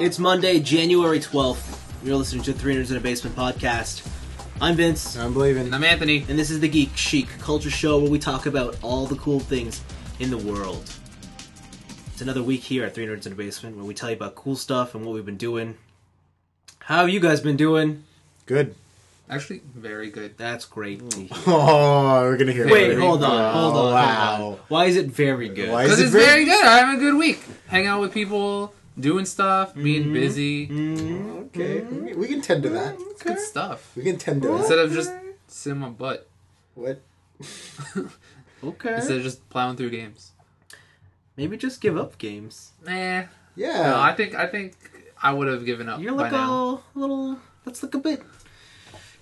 It's Monday, January 12th. You're listening to 300s in a Basement podcast. I'm Vince. I'm Blaven. And I'm Anthony. And this is the Geek Chic Culture Show where we talk about all the cool things in the world. It's another week here at 300s in a Basement where we tell you about cool stuff and what we've been doing. How have you guys been doing? Good. Actually, very good. That's great to hear. Oh, we're going to hear Wait, it. hold on. Wow. Why is it very good? Because it's very good. I'm having a good week. Hanging out with people, doing stuff, being busy. Okay, we can tend to that. It's good stuff. We can tend to that. Instead of just sitting on my butt. What? Okay. Instead of just plowing through games. Maybe just give up games. Nah. Yeah. No, I think I would have given up You're by like now. a little... That's like a bit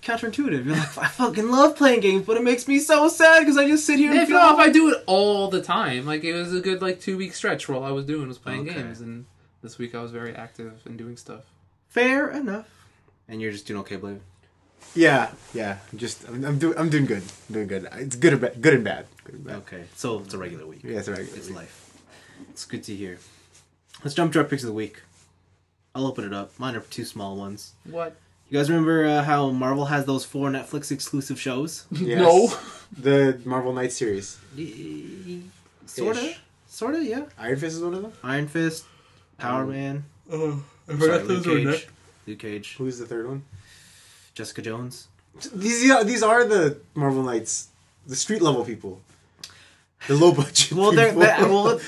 counterintuitive. You're like, I fucking love playing games, but it makes me so sad because I just sit here and If feel... if I do it all the time, like it was a good 2-week stretch where all I was doing was playing games, and this week I was very active and doing stuff. Fair enough. And you're just doing okay, Blaven? Yeah. I'm doing good. I'm doing good. It's good and bad. Good and bad. Okay, so it's a regular week. Yeah, it's a regular It's week. life. It's good to hear. Let's jump to our picks of the week. I'll open it up. Mine are two small ones. What? You guys remember how Marvel has those 4 Netflix exclusive shows? Yes. No. The Marvel Knight series. Sorta, yeah. Iron Fist is one of them? Iron Fist, Power Man. I Sorry, Luke Cage. Who's the third one? Jessica Jones. These are the Marvel Knights. The street level people. The low budget Well, people.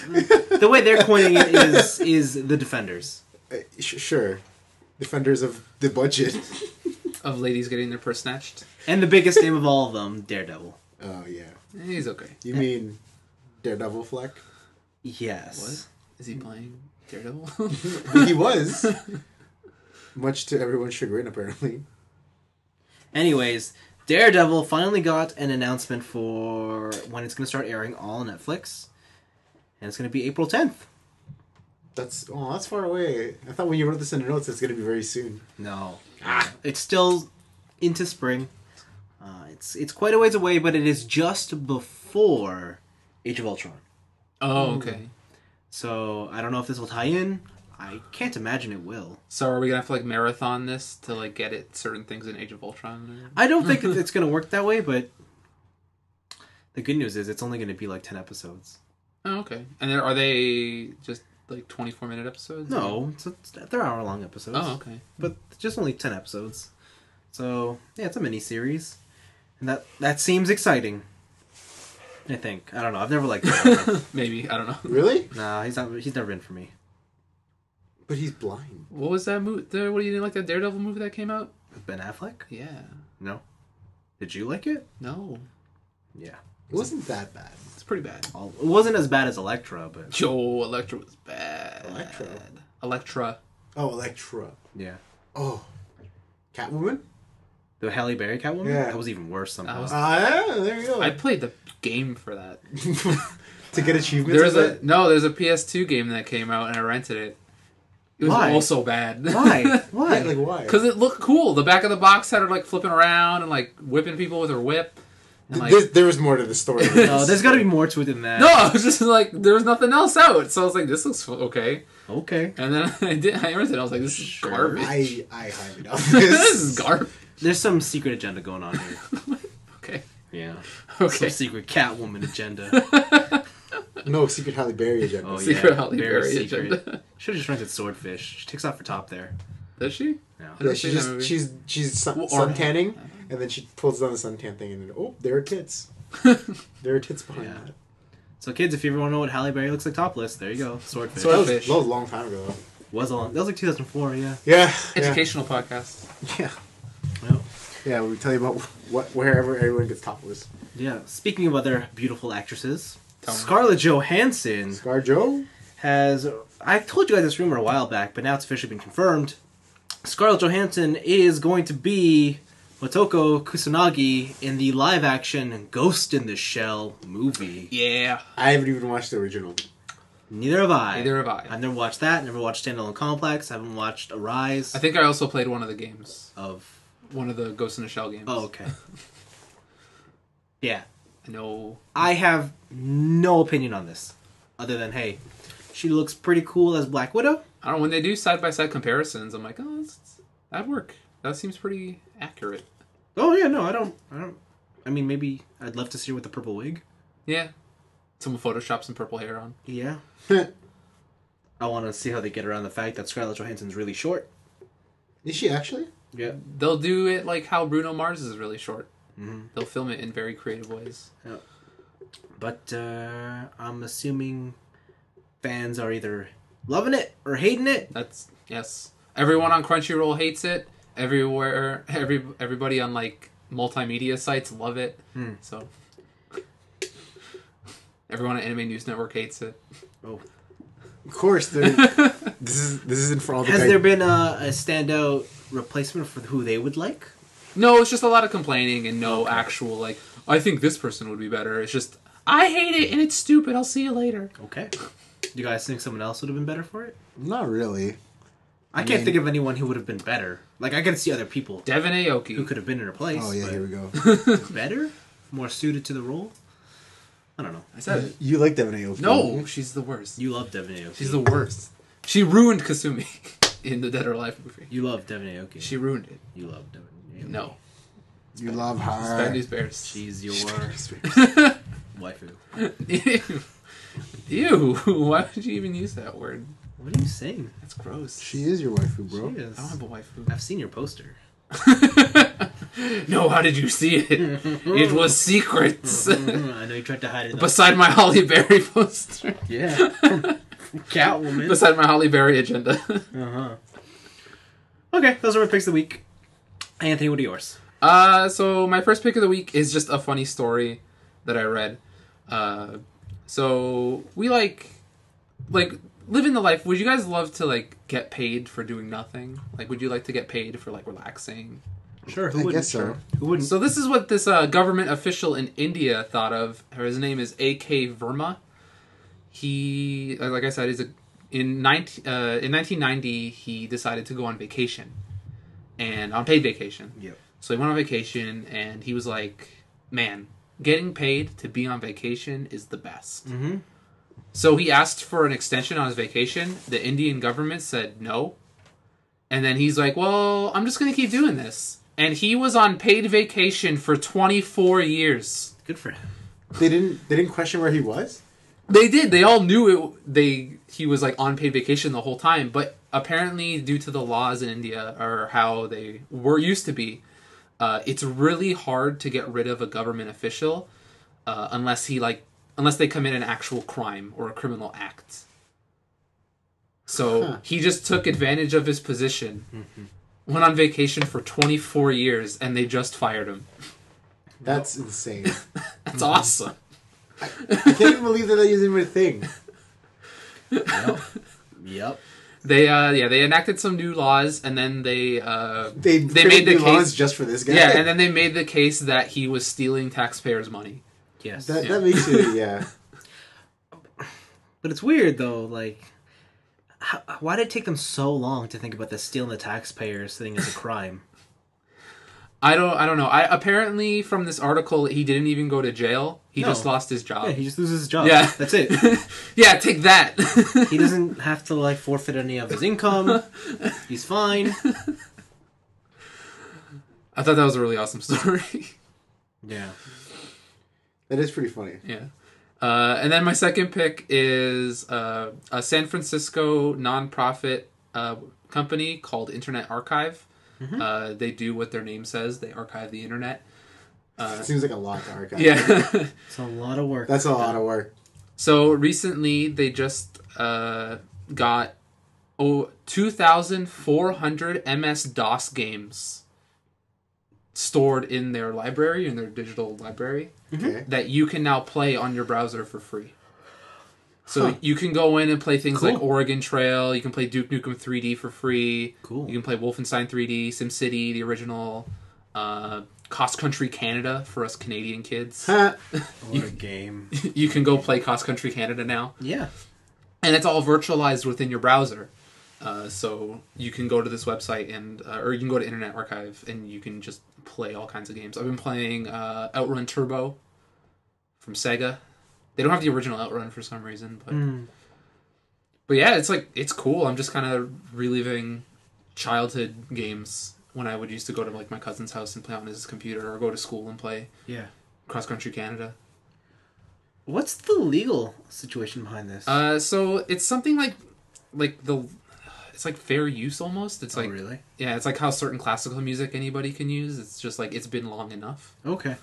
the way they're coining it is the Defenders. Sure. Defenders of the budget. Of ladies getting their purse snatched. And the biggest name of all of them, Daredevil. Oh, yeah. He's okay. You mean Daredevil Fleck? Yes. What? Is he playing Daredevil? He was. Much to everyone's chagrin, apparently. Anyways, Daredevil finally got an announcement for when it's going to start airing all on Netflix. And it's going to be April 10th. That's far away. I thought when you wrote this in the notes, it's going to be very soon. No. It's still into spring. It's quite a ways away, but it is just before Age of Ultron. Oh, okay. So, I don't know if this will tie in. I can't imagine it will. So are we gonna have to marathon this to get at certain things in Age of Ultron? I don't think it's going to work that way, but the good news is it's only going to be 10 episodes. Oh, okay. And are they just 24-minute episodes? No, they're hour-long episodes. Oh, okay. But just only 10 episodes. So, yeah, it's a mini-series. And that seems exciting. I think. I don't know. I've never liked it. Maybe. I don't know. Really? Nah, he's never been for me. But he's blind. What was that movie? What do you like that Daredevil movie that came out? Ben Affleck? Yeah. No. Did you like it? No. Yeah. It wasn't that bad. It's pretty bad. It wasn't as bad as Elektra, but... Joe, Elektra was bad. Elektra. Oh, Elektra. Yeah. Oh. Catwoman? The Halle Berry Catwoman? Yeah. That was even worse somehow. Yeah, there you go. I played the game for that. To get achievements? There's a PS2 game that came out and I rented it. It was also bad. Why? Why? Yeah, why? Because it looked cool. The back of the box had her flipping around and whipping people with her whip. And, there was more to the story. No, there's got to be more to it than that. No, it was just there was nothing else out. So I was like, this looks okay. Okay. And then I rented it. I was like, this is garbage. I highly doubt this. This is garbage. There's some secret agenda going on here. Okay. Yeah. Okay. Some secret Catwoman agenda. No, secret Halle Berry agenda. Oh, Secret yeah. Halle Very Berry secret. agenda. Should have just rented Swordfish. She takes off her top there. Does she? No. I don't see that she's movie. she's suntanning, and then she pulls down the suntan thing, and there are tits. There are tits behind Yeah. that. So kids, if you ever want to know what Halle Berry looks like topless, there you go. Swordfish. Swordfish. That was a long time ago, though. That was like 2004, yeah. Yeah. Educational podcast. Yeah. Well, Yeah, we tell you about wherever everyone gets topless. yeah. Speaking of other beautiful actresses, Tell me. Scarlett Johannson ScarJo? has... I told you guys this rumor a while back, but now it's officially been confirmed. Scarlett Johannson is going to be Motoko Kusanagi in the live-action Ghost in the Shell movie. Yeah. I haven't even watched the original. Neither have I. Neither have I. I've never watched that. Never watched Standalone Complex. Haven't watched Arise. I think I also played one of the games. Of... One of the Ghost in the Shell games. Oh, okay. Yeah. No. I have no opinion on this. Other than, hey, she looks pretty cool as Black Widow. I don't know, when they do side-by-side comparisons, I'm like, oh, that'd work. That seems pretty accurate. Oh, yeah, no, I don't... I mean, maybe I'd love to see her with the purple wig. Yeah. Someone Photoshop some purple hair on. Yeah. I want to see how they get around the fact that Scarlett Johansson's really short. Is she actually? Yeah. They'll do it like how Bruno Mars is really short. Mm-hmm. They'll film it in very creative ways. Yeah. But I'm assuming fans are either loving it or hating it. Yes. Everyone on Crunchyroll hates it. Everybody on like multimedia sites love it. So everyone at Anime News Network hates it. Oh. Of course, this isn't for all the. Has there been a standout replacement for who they would like? No, it's just a lot of complaining and no actual like. I think this person would be better. It's just I hate it and it's stupid. I'll see you later. Okay. Do you guys think someone else would have been better for it? Not really. I can't think of anyone who would have been better. Like I can see other people. Devin Aoki, who could have been in her place. Oh yeah, here we go. Better, more suited to the role. I don't know. I said it. You like Devin Aoki? No, she's the worst. You love Devin Aoki. She's the worst. She ruined Kasumi in the Dead or Alive movie. You love Devin Aoki. She ruined it. You love Devin Aoki. No. You love her. Bad News Bears. She's your waifu. Ew. Why would you even use that word? What are you saying? That's gross. She is your waifu, bro. She is. I don't have a waifu. I've seen your poster. No, how did you see it? It was secrets. I know you tried to hide it. Beside my Holly Berry poster. Yeah. Catwoman. Beside my Holly Berry agenda. Uh-huh. Okay, those are my picks of the week. Anthony, what are yours? So my first pick of the week is just a funny story that I read. So we like living the life. Would you guys love to like get paid for doing nothing? Like, would you like to get paid for like relaxing? Sure, I guess so. Who wouldn't? So this is what this government official in India thought of. His name is A.K. Verma. He, like I said, in 1990 he decided to go on vacation, and on paid vacation. Yep. So he went on vacation, and he was like, "Man, getting paid to be on vacation is the best." Mm-hmm. So he asked for an extension on his vacation. The Indian government said no. And then he's like, well, I'm just going to keep doing this. And he was on paid vacation for 24 years. Good for him. They didn't question where he was? They did. They all knew it. He was like on paid vacation the whole time. But apparently due to the laws in India, or how they used to be, it's really hard to get rid of a government official unless they commit an actual crime or a criminal act. So he just took advantage of his position, went on vacation for 24 years, and they just fired him. That's insane. That's awesome. I can't even believe that using my thing. Yep. They enacted some new laws, and then they made the laws just for this guy. Yeah, and then they made the case that he was stealing taxpayers' money. Yes. That makes it, yeah. But it's weird, though, like, why did it take them so long to think about the stealing the taxpayers thing as a crime? I don't know. Apparently, from this article, he didn't even go to jail. He just lost his job. Yeah, he just loses his job. Yeah. That's it. Yeah, take that. He doesn't have to, like, forfeit any of his income. He's fine. I thought that was a really awesome story. Yeah. That is pretty funny. Yeah. And then my second pick is a San Francisco nonprofit company called Internet Archive. Mm-hmm. They do what their name says. They archive the internet. It seems like a lot to archive. Yeah. It's a lot of work. That's a lot of work. So recently they just got 2,400 MS-DOS games stored in their library, in their digital library, that you can now play on your browser for free. So you can go in and play things like Oregon Trail, you can play Duke Nukem 3D for free, you can play Wolfenstein 3D, SimCity, the original, Cross Country Canada for us Canadian kids. What a game. You can go play Cross Country Canada now. Yeah. And it's all virtualized within your browser. So you can go to this website and or you can go to Internet Archive and you can just play all kinds of games. I've been playing Outrun Turbo from Sega. They don't have the original Outrun for some reason, but But yeah, it's cool. I'm just kind of reliving childhood games when I would used to go to like my cousin's house and play on his computer, or go to school and play. Yeah. Cross Country Canada. What's the legal situation behind this? So it's something like it's like fair use almost. It's like really? Yeah, it's like how certain classical music anybody can use. It's just like it's been long enough. Okay.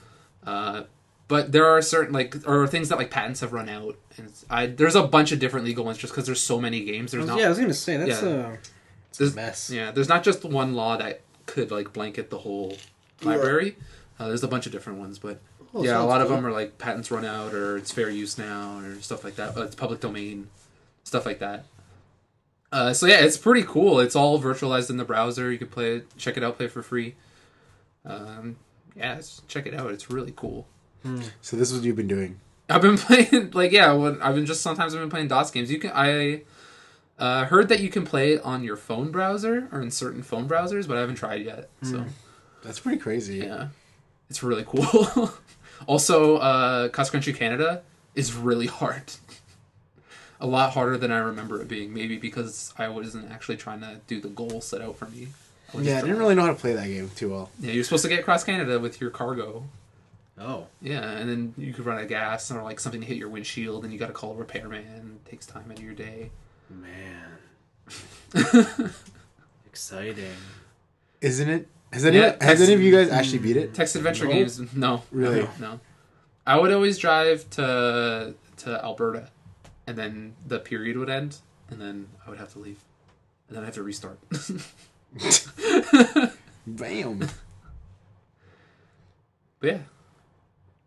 But there are certain or things that like patents have run out, and there's a bunch of different legal ones just because there's so many games. I was gonna say that's a mess. Yeah, there's not just one law that could like blanket the whole library. There's a bunch of different ones, but a lot of them are like patents run out, or it's fair use now, or stuff like that. It's public domain, stuff like that. So yeah, it's pretty cool. It's all virtualized in the browser. You can play it, check it out, play it for free. Check it out. It's really cool. So this is what you've been doing. I've been playing sometimes I've been playing DOS games. I heard that you can play it on your phone browser or in certain phone browsers, but I haven't tried yet. So that's pretty crazy. Yeah, it's really cool. Also, Cross Country Canada is really hard. A lot harder than I remember it being. Maybe because I wasn't actually trying to do the goal set out for me. I didn't really know how to play that game too well. Yeah, you're supposed to get across Canada with your cargo. Oh. Yeah, and then you could run out of gas or like something hit your windshield, and you got to call a repairman. It takes time out of your day. Man. Exciting. Isn't it? Has any of you guys actually beat it? Text adventure games? No. Really? No. I would always drive to Alberta, and then the period would end, and then I would have to leave, and then I have to restart. Bam. But yeah.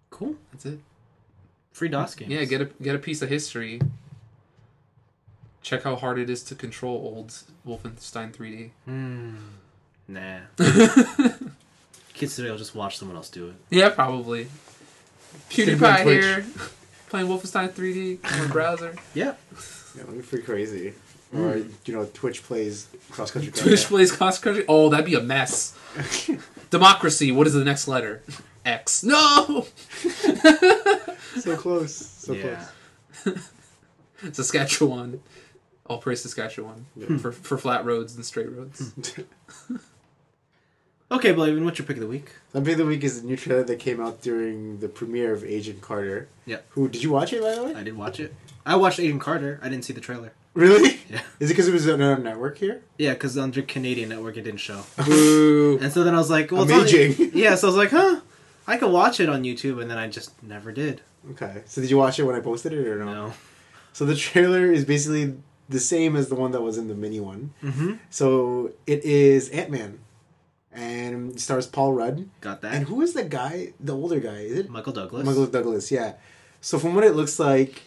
Cool. That's it. Free DOS games. Yeah, get a piece of history. Check how hard it is to control old Wolfenstein 3D. Nah. Kids today will just watch someone else do it. Yeah, probably. PewDiePie here, playing Wolfenstein 3D on a browser. Yeah. Yeah, that'd be pretty crazy. Or, Twitch plays Cross Country. Twitch plays Cross Country? Oh, that'd be a mess. Democracy, what is the next letter? X. No! So close. So close. Saskatchewan. All praise Saskatchewan. Yeah. For flat roads and straight roads. Okay, Blaven, what's your pick of the week? My pick of the week is the new trailer that came out during the premiere of Agent Carter. Yeah. Did you watch it, by the way? I did watch it. I watched Agent Carter. I didn't see the trailer. Really? Yeah. Is it because it was on a network here? Yeah, because on the Canadian network it didn't show. Boo. And so then I was like, well, amazing. Yeah, so I was like, I could watch it on YouTube, and then I just never did. Okay. So did you watch it when I posted it or no? No. So the trailer is basically the same as the one that was in the mini one. Mm-hmm. So it is Ant-Man. And it stars Paul Rudd. Got that. And who is the guy, the older guy? Is it? Michael Douglas. Michael Douglas, yeah. So from what it looks like,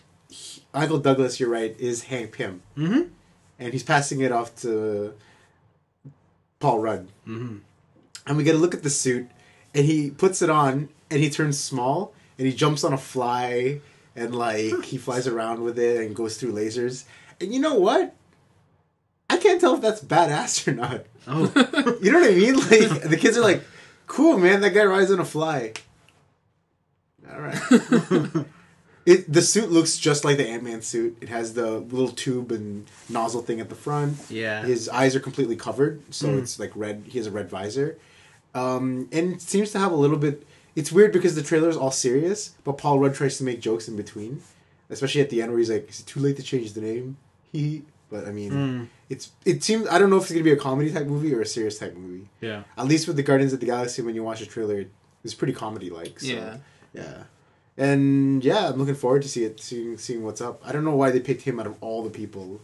Michael Douglas, you're right, is Hank Pym. Mm-hmm. And he's passing it off to Paul Rudd. Mm-hmm. And we get a look at the suit, and he puts it on, and he turns small, and he jumps on a fly, and he flies around with it and goes through lasers. And you know what? I can't tell if that's badass or not. Oh. You know what I mean? The kids are like, cool, man, that guy rides on a fly. All right. The suit looks just like the Ant-Man suit. It has the little tube and nozzle thing at the front. Yeah. His eyes are completely covered, so it's red. He has a red visor. And it seems to have a little bit... It's weird because the trailer is all serious, but Paul Rudd tries to make jokes in between. Especially at the end where he's like, is it too late to change the name? But I mean, it seems... I don't know if it's going to be a comedy type movie or a serious type movie. Yeah. At least with the Guardians of the Galaxy, when you watch the trailer, it's pretty comedy-like. So, Yeah. Yeah. And yeah, I'm looking forward to seeing what's up. I don't know why they picked him out of all the people to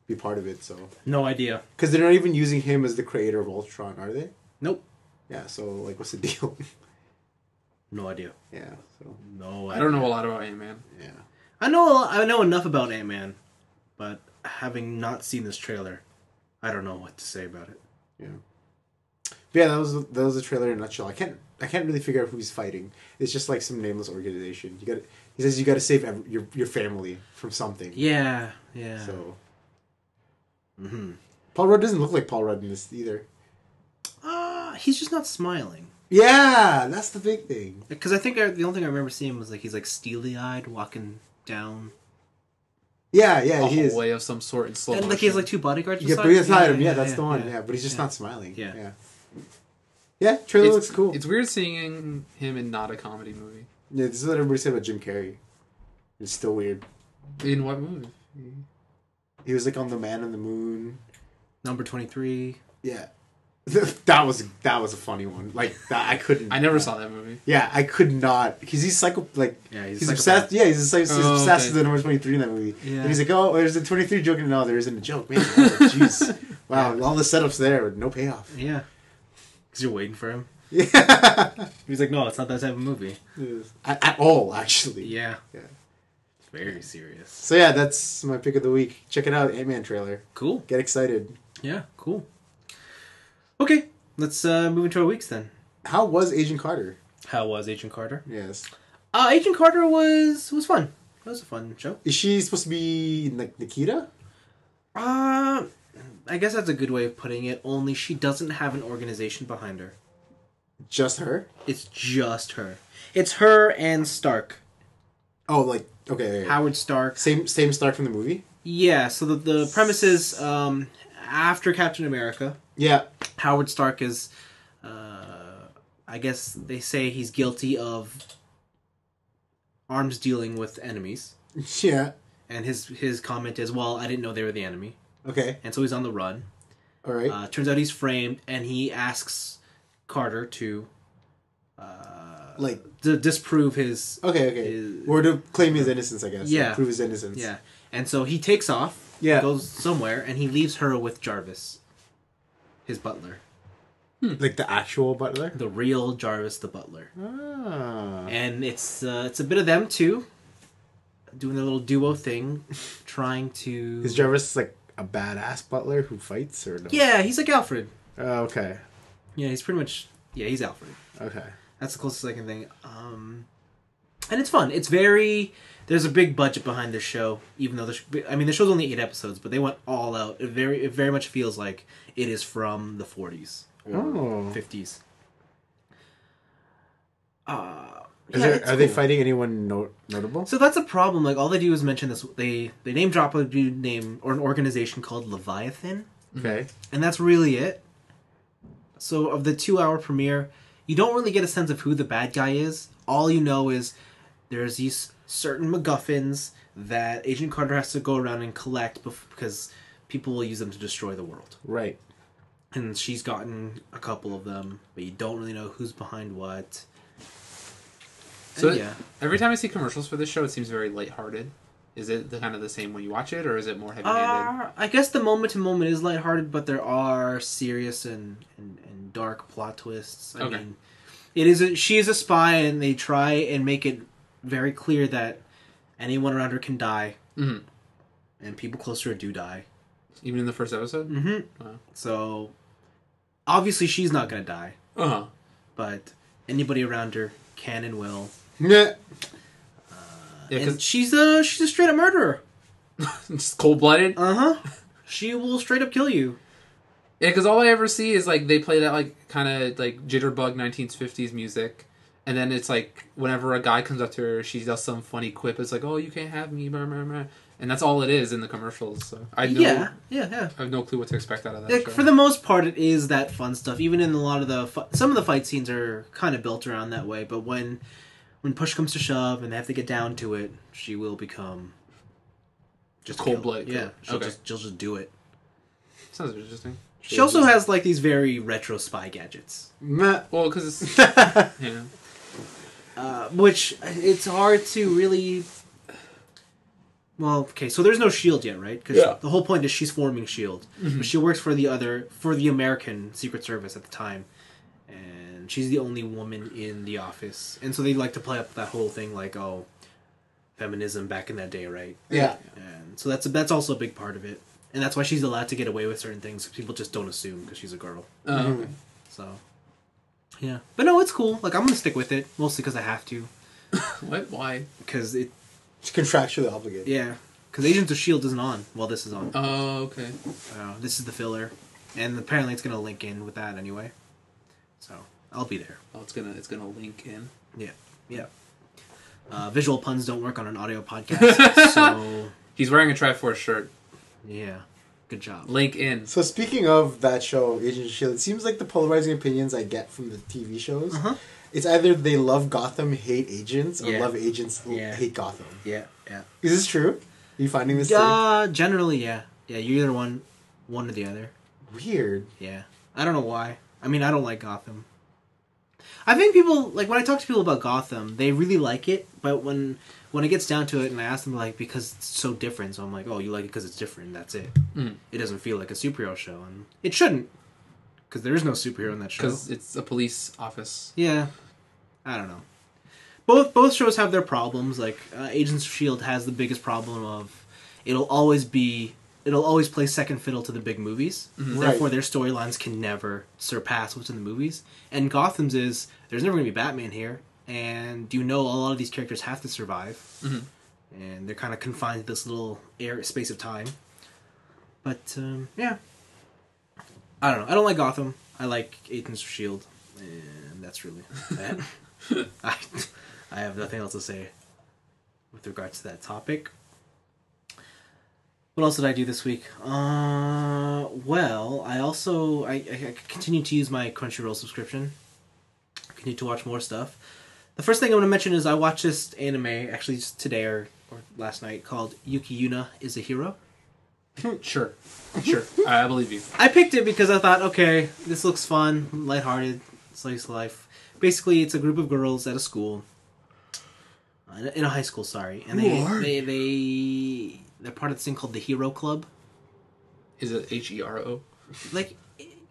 be part of it. So No idea. because they're not even using him as the creator of Ultron, are they? Nope. Yeah. So what's the deal? No idea. Yeah. So No idea. I don't know a lot about Ant-Man. yeah. I know enough about Ant-Man, but having not seen this trailer, I don't know what to say about it. Yeah. But yeah, that was a trailer in a nutshell. I can't really figure out who he's fighting. It's just like some nameless organization. He says you got to save your family from something. Yeah. Yeah. So. Mm-hmm. Paul Rudd doesn't look like Paul Rudd in this either. He's just not smiling. Yeah, that's the big thing. Because I think the only thing I remember seeing was he's steely-eyed walking down a he is. hallway of some sort in slow And motion. like he has like 2 bodyguards. Yeah, beside him. Yeah, that's the one. Yeah, but he's just not smiling. Yeah. Yeah, trailer looks cool. It's weird seeing him in not a comedy movie. Yeah, this is what everybody said about Jim Carrey. It's still weird. In what movie? He was like on The Man on the Moon. Number 23. Yeah. That was a funny one. Like that, I couldn't. I never saw that movie. Yeah, I could not because he's psycho. Like he's obsessed. psychopath. Yeah, he's obsessed okay. with the number 23 in that movie. Yeah. And he's like, oh, there's a 23 joke. No, there isn't a joke, man. Oh, jeez. Wow, all the setups there, no payoff. Yeah. Because you're waiting for him. Yeah. He's like, no, it's not that type of movie. At all, actually. Yeah. Yeah. It's very serious. So yeah, that's my pick of the week. Check it out, Ant-Man trailer. Cool. Get excited. Yeah, cool. Okay, let's move into our weeks then. How was Agent Carter? How was Agent Carter? Yes. Agent Carter was fun. It was a fun show. Is she supposed to be like Nikita? I guess that's a good way of putting it, only she doesn't have an organization behind her. Just her? It's just her. It's her and Stark. Oh, like okay. Howard Stark. Same Stark from the movie? Yeah, so the premise is after Captain America, Yeah. Howard Stark is, I guess they say he's guilty of arms dealing with enemies. Yeah. And his comment is, well, I didn't know they were the enemy. Okay. And so he's on the run. All right. Turns out he's framed, and he asks Carter to to disprove his... Okay. Or to claim his innocence, I guess. Yeah. Like, prove his innocence. Yeah. And so he takes off, goes somewhere, and he leaves her with Jarvis, his butler. Like the actual butler? The real Jarvis the butler. Ah. And it's a bit of them, too, doing their little duo thing, trying to... Is Jarvis like a badass butler who fights, or no? Yeah, he's like Alfred. Oh, okay. Yeah, he's pretty much... Yeah, he's Alfred. Okay. That's the closest I can think. And it's fun. It's very... There's a big budget behind this show, even though the show's only 8 episodes, but they went all out. It very much feels like it is from the 40s or 50s. Are they fighting anyone notable? So that's a problem. Like all they do is mention this. They name drop a dude name or an organization called Leviathan. Okay. And that's really it. So of the 2-hour premiere, you don't really get a sense of who the bad guy is. All you know is there's these certain MacGuffins that Agent Carter has to go around and collect because people will use them to destroy the world. Right. And she's gotten a couple of them, but you don't really know who's behind what. So and yeah. Every time I see commercials for this show, it seems very lighthearted. Is it kind of the same when you watch it, or is it more heavy-handed? I guess the moment-to-moment is lighthearted, but there are serious and dark plot twists. I mean, she is a spy, and they try and make it very clear that anyone around her can die. Mm-hmm. And people close to her do die. Even in the first episode? Mm-hmm. Wow. So, obviously she's not going to die. Uh-huh. But anybody around her can and will. Yeah. And she's a straight-up murderer. Just cold-blooded? Uh-huh. She will straight up kill you. Yeah, because all I ever see is, like, they play that, like, kind of, like, jitterbug 1950s music. And then it's, like, whenever a guy comes up to her, she does some funny quip. It's like, oh, you can't have me, blah, blah, blah. And that's all it is in the commercials. So I have no clue what to expect out of that Like, show. for the most part, it is that fun stuff. Even in a lot of some of the fight scenes are kind of built around that way. But when push comes to shove and they have to get down to it, she will become just cold-blooded. Yeah, she'll just do it. Sounds interesting. She also has like these very retro spy gadgets. Meh. Well, because it's... yeah. Which it's hard to really... Well, okay, so there's no S.H.I.E.L.D. yet, right? Because the whole point is she's forming S.H.I.E.L.D. Mm-hmm. But she works for the American Secret Service at the time. And she's the only woman in the office. And so they like to play up that whole thing like, oh, feminism back in that day, right? Yeah. And so that's also a big part of it. And that's why she's allowed to get away with certain things. People just don't assume because she's a girl. Okay. So, yeah. But no, it's cool. Like, I'm going to stick with it. Mostly because I have to. What? Why? Because it... It's contractually obligated. Yeah. Because Agents of S.H.I.E.L.D. isn't on while this is on. Oh, okay. This is the filler. And apparently it's going to link in with that anyway. So, I'll be there. Oh, it's gonna link in. Yeah. Visual puns don't work on an audio podcast, so He's wearing a Triforce shirt. Yeah. Good job. Link in. So speaking of that show, Agents of S.H.I.E.L.D., it seems like the polarizing opinions I get from the TV shows, it's either they love Gotham, hate Agents, or love Agents, hate Gotham. Yeah, yeah. Is this true? Are you finding this too? Generally, yeah. Yeah, you're either one or the other. Weird. Yeah. I don't know why. I mean, I don't like Gotham. I think people, like, when I talk to people about Gotham, they really like it, but when it gets down to it, and I ask them, like, because it's so different, so I'm like, oh, you like it because it's different, that's it. It doesn't feel like a superhero show, and it shouldn't, because there is no superhero in that show. Because it's a police office. Yeah. I don't know. Both shows have their problems, like, Agents of S.H.I.E.L.D. has the biggest problem of, it'll always play second fiddle to the big movies. Therefore, their storylines can never surpass what's in the movies. And Gotham's is, there's never going to be Batman here. And a lot of these characters have to survive. And they're kind of confined to this little space of time. But, yeah. I don't know. I don't like Gotham. I like Agents of S.H.I.E.L.D. And that's really that. I have nothing else to say with regards to that topic. What else did I do this week? Well, I continue to use my Crunchyroll subscription. I continue to watch more stuff. The first thing I'm going to mention is I watched this anime, actually just today or last night, called Yuki Yuna is a Hero. Sure. I believe you. I picked it because I thought, okay, this looks fun, lighthearted, slice of life. Basically, it's a group of girls at a school. In a high school, sorry. And they're part of this thing called the Hero Club. Is it HERO? Like,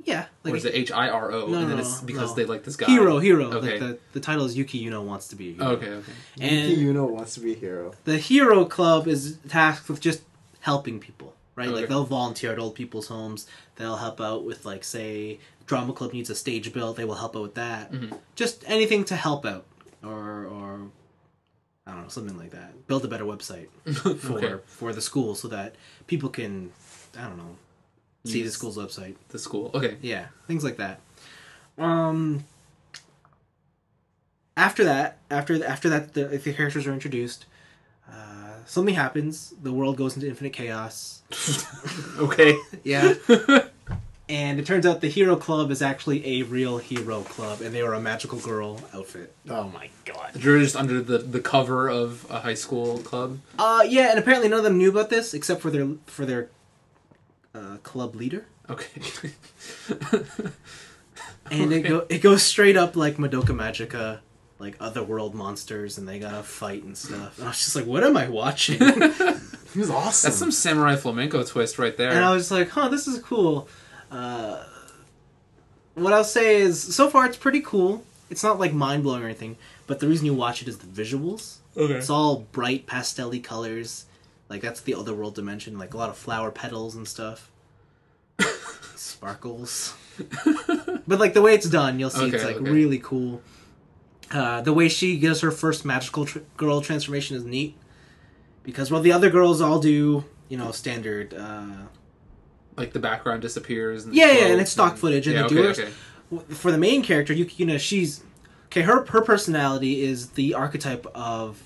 yeah. Like, or is it HIRO? No, and then it's because they like this guy. Hero. Okay. Like the title is Yuki Yuna wants to be a hero. Okay. And Yuki Yuna wants to be a hero. The Hero Club is tasked with just helping people, right? Okay. Like, they'll volunteer at old people's homes. They'll help out with, like, say, Drama Club needs a stage built. They will help out with that. Just anything to help out. Or I don't know, something like that. Build a better website for the school so that people can, I don't know, see the school's website. The school, okay. Yeah, things like that. After that, the characters are introduced, something happens. The world goes into infinite chaos. Okay. Yeah. And it turns out the Hero Club is actually a real hero club, and they are a magical girl outfit. Oh my god. They're just under the cover of a high school club? Yeah, and apparently none of them knew about this, except for their club leader. Okay. And it goes straight up like Madoka Magica, like otherworld monsters, and they gotta fight and stuff. And I was just like, what am I watching? It was awesome. That's some samurai flamenco twist right there. And I was like, this is cool. What I'll say is, so far it's pretty cool. It's not like mind-blowing or anything, but the reason you watch it is the visuals. Okay. It's all bright, pastel-y colors. Like, that's the otherworld dimension, like a lot of flower petals and stuff. Sparkles. But, like, the way it's done, you'll see it's, like, really cool. The way she gets her first magical girl transformation is neat. Because, the other girls all do, standard... like the background disappears. And and it's stock footage. And okay. For the main character, Yuki Yuna, she's... Okay, her personality is the archetype of...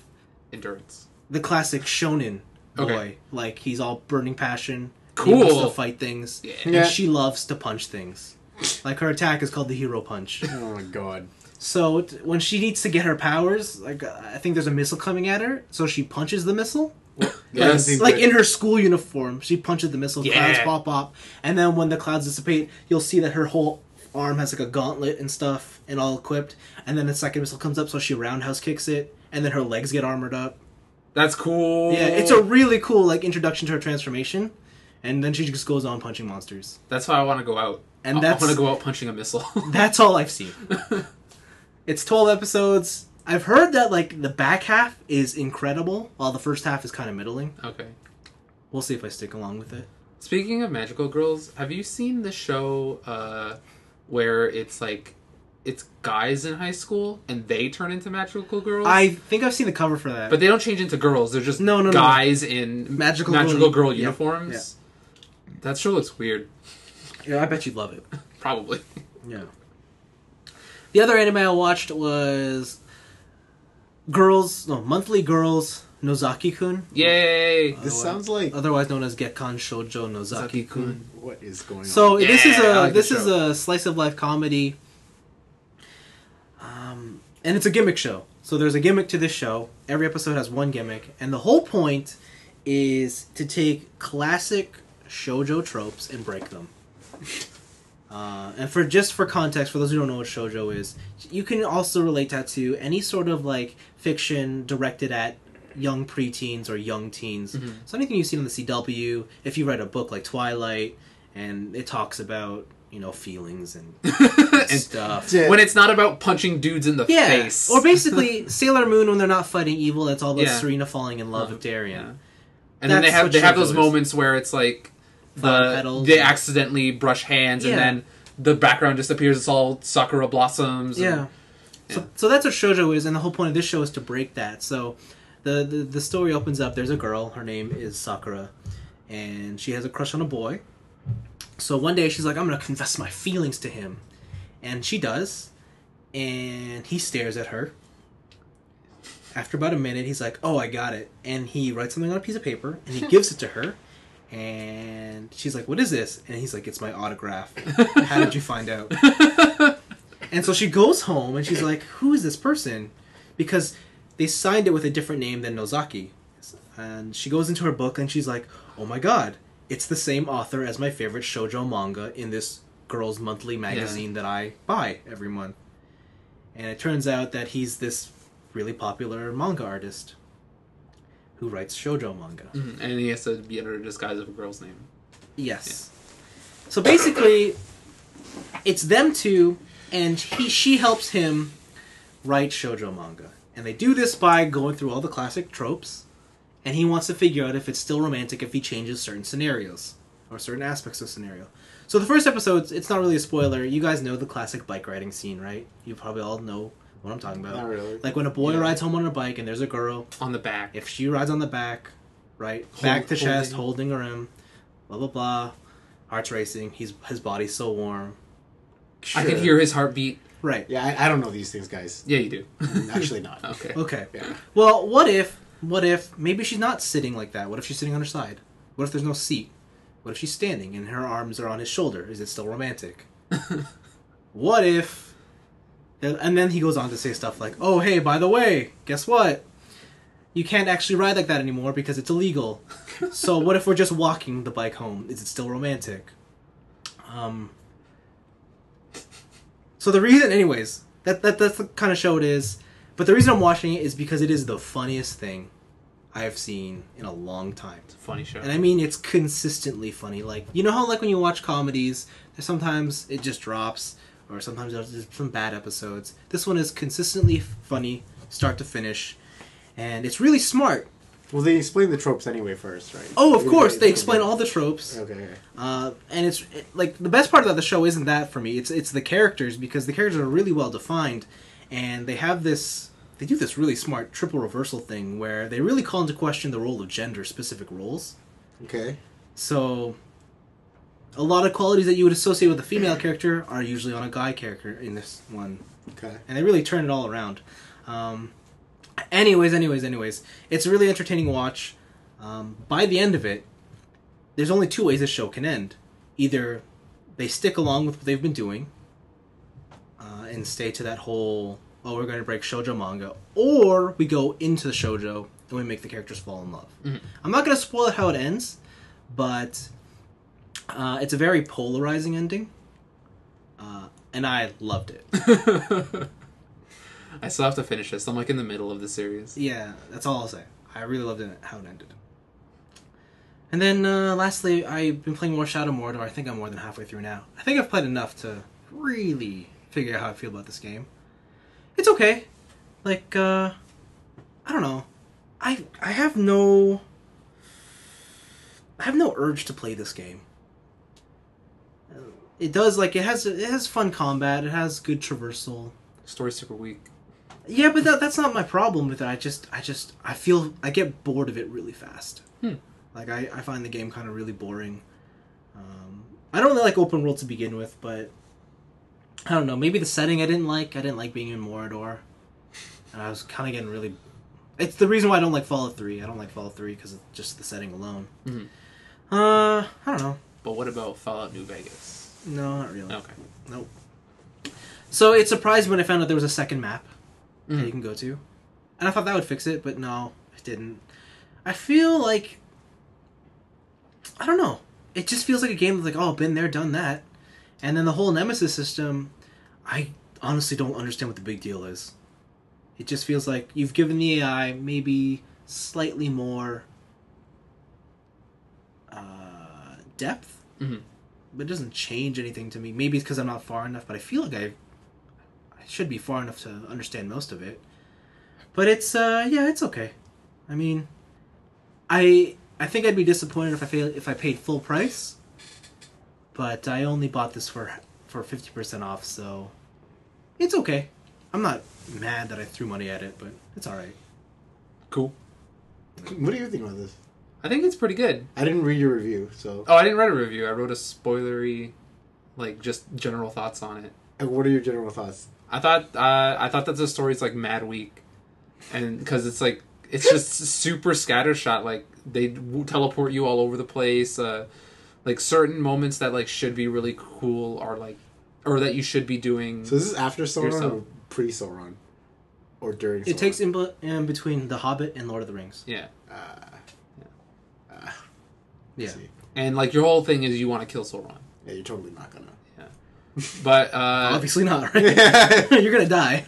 endurance. The classic shonen boy. Okay. Like, he's all burning passion. Cool. He wants to fight things. Yeah. And she loves to punch things. Like, her attack is called the Hero Punch. Oh my god. So, when she needs to get her powers, like, I think there's a missile coming at her, so she punches the missile. Yes. Like in her school uniform, she punches the missile, clouds pop up, and then when the clouds dissipate, you'll see that her whole arm has like a gauntlet and stuff, and all equipped, and then the second missile comes up, so she roundhouse kicks it, and then her legs get armored up. That's cool. Yeah, it's a really cool like introduction to her transformation, and then she just goes on punching monsters. That's why I want to go out. And I want to go out punching a missile. That's all I've seen. It's 12 episodes. I've heard that, like, the back half is incredible, while the first half is kind of middling. Okay. We'll see if I stick along with it. Speaking of magical girls, have you seen the show where it's, like, it's guys in high school, and they turn into magical girls? I think I've seen the cover for that. But they don't change into girls. They're just guys in magical girl uniforms. Yeah. That show looks weird. Yeah, I bet you'd love it. Probably. Yeah. The other anime I watched was... Monthly Girls Nozaki-kun. Yay! This sounds like Otherwise known as Gekkan Shoujo Nozaki-kun. what is going on? So Yeah, this is I like this the is show. a slice of life comedy, and it's a gimmick show. So there's a gimmick to this show. Every episode has one gimmick, and the whole point is to take classic shoujo tropes and break them. And for context, for those who don't know what shoujo is, you can also relate that to any sort of like fiction directed at young preteens or young teens. Mm-hmm. So anything you've seen on the CW, if you read a book like Twilight, and it talks about feelings and stuff. Yeah. When it's not about punching dudes in the face. Or basically Sailor Moon when they're not fighting evil. That's all about Yeah. Serena falling in love with Darien. Yeah. And then they That's have what those shoujo is. moments where it's like Flower petals they and- accidentally brush hands Yeah. and then the background disappears. It's all sakura blossoms. Yeah. So that's what shoujo is, and the whole point of this show is to break that. So the story opens up. There's a girl. Her name is Sakura, and she has a crush on a boy. So one day she's like, I'm going to confess my feelings to him. And she does. And he stares at her. After about a minute, he's like, oh, I got it. And he writes something on a piece of paper, and he gives it to her. And she's like, what is this? And he's like, it's my autograph. How did you find out? And so she goes home, and she's like, who is this person? Because they signed it with a different name than Nozaki. And she goes into her book, and she's like, oh my god. It's the same author as my favorite shoujo manga in this girls' monthly magazine that I buy every month. And it turns out that he's this really popular manga artist who writes shoujo manga. Mhm. And he has to be under a disguise of a girl's name. Yes. So basically, it's them two, and she helps him write shoujo manga. And they do this by going through all the classic tropes. And he wants to figure out if it's still romantic if he changes certain scenarios or certain aspects of scenario. So the first episode, it's not really a spoiler. You guys know the classic bike riding scene, right? You probably all know what I'm talking about. Not really. Like when a boy rides home on a bike and there's a girl. On the back. If she rides on the back, right? Back to chest, holding her in, blah, blah, blah. Heart's racing. His body's so warm. I can hear his heartbeat. Right. Yeah, I don't know these things, guys. Yeah, you do. Actually not. Okay. Okay. Yeah. Well, what if maybe she's not sitting like that? What if she's sitting on her side? What if there's no seat? What if she's standing and her arms are on his shoulder? Is it still romantic? What if... And then he goes on to say stuff like, oh, hey, by the way, guess what? You can't actually ride like that anymore because it's illegal. So what if we're just walking the bike home? Is it still romantic? So the reason... Anyways, that's the kind of show it is. But the reason I'm watching it is because it is the funniest thing I've seen in a long time. It's a funny show. And I mean, it's consistently funny. Like, you know how, like, when you watch comedies, sometimes it just drops, or sometimes there's some bad episodes. This one is consistently funny, start to finish, and it's really smart. Well, they explain the tropes anyway first, right? Oh, of course, they explain all the tropes. Okay. And like, the best part about the show isn't that for me. It's the characters, because the characters are really well defined, and they do this really smart triple reversal thing where they really call into question the role of gender-specific roles. Okay. So, a lot of qualities that you would associate with a female character are usually on a guy character in this one. Okay. And they really turn it all around. Anyways, it's a really entertaining watch. By the end of it, there's only two ways this show can end. Either they stick along with what they've been doing, and stay to that whole, oh, we're going to break shoujo manga, or we go into the shoujo and we make the characters fall in love. Mm-hmm. I'm not going to spoil how it ends, but it's a very polarizing ending, and I loved it. I still have to finish this. I'm like in the middle of the series. Yeah, that's all I'll say. I really loved it, how it ended. And then, lastly, I've been playing more Shadow Mordor. I think I'm more than halfway through now. I think I've played enough to really figure out how I feel about this game. It's okay. Like, I don't know. I have no urge to play this game. It does, like, it has fun combat. It has good traversal. Story's super weak. Yeah, but that's not my problem with it. I get bored of it really fast. Like, I find the game kind of really boring. I don't really like open world to begin with, but I don't know. Maybe the setting I didn't like. I didn't like being in Mordor. And I was kind of getting really It's the reason why I don't like Fallout 3. I don't like Fallout 3 because of just the setting alone. Mm-hmm. I don't know. But what about Fallout New Vegas? No, not really. Okay. Nope. So it surprised me when I found out there was a second map that you can go to. And I thought that would fix it, but no, it didn't. I feel like... I don't know. It just feels like a game that's like, oh, been there, done that. And then the whole Nemesis system, I honestly don't understand what the big deal is. It just feels like you've given the AI maybe slightly more depth, but it doesn't change anything to me. Maybe it's because I'm not far enough, but I feel like I should be far enough to understand most of it. But it's it's okay. I mean, I think I'd be disappointed if I paid full price, but I only bought this for 50% off, so it's okay. I'm not mad that I threw money at it, but it's all right. Cool. What do you think about this? I think it's pretty good. I didn't read your review, so... Oh, I didn't write a review. I wrote a spoilery, like, just general thoughts on it. And what are your general thoughts? I thought that the story's, like, mad weak. And, because it's, like, it's just super scattershot. Like, they teleport you all over the place. Like, certain moments that, like, should be really cool are, like... Or that you should be doing... So this is after Sauron yourself. or pre-Sauron? Or during Sauron? It takes in between The Hobbit and Lord of the Rings. Yeah. Yeah. And, like, your whole thing is you want to kill Sauron. Yeah, you're totally not gonna. Yeah. But, obviously not, right? You're gonna die.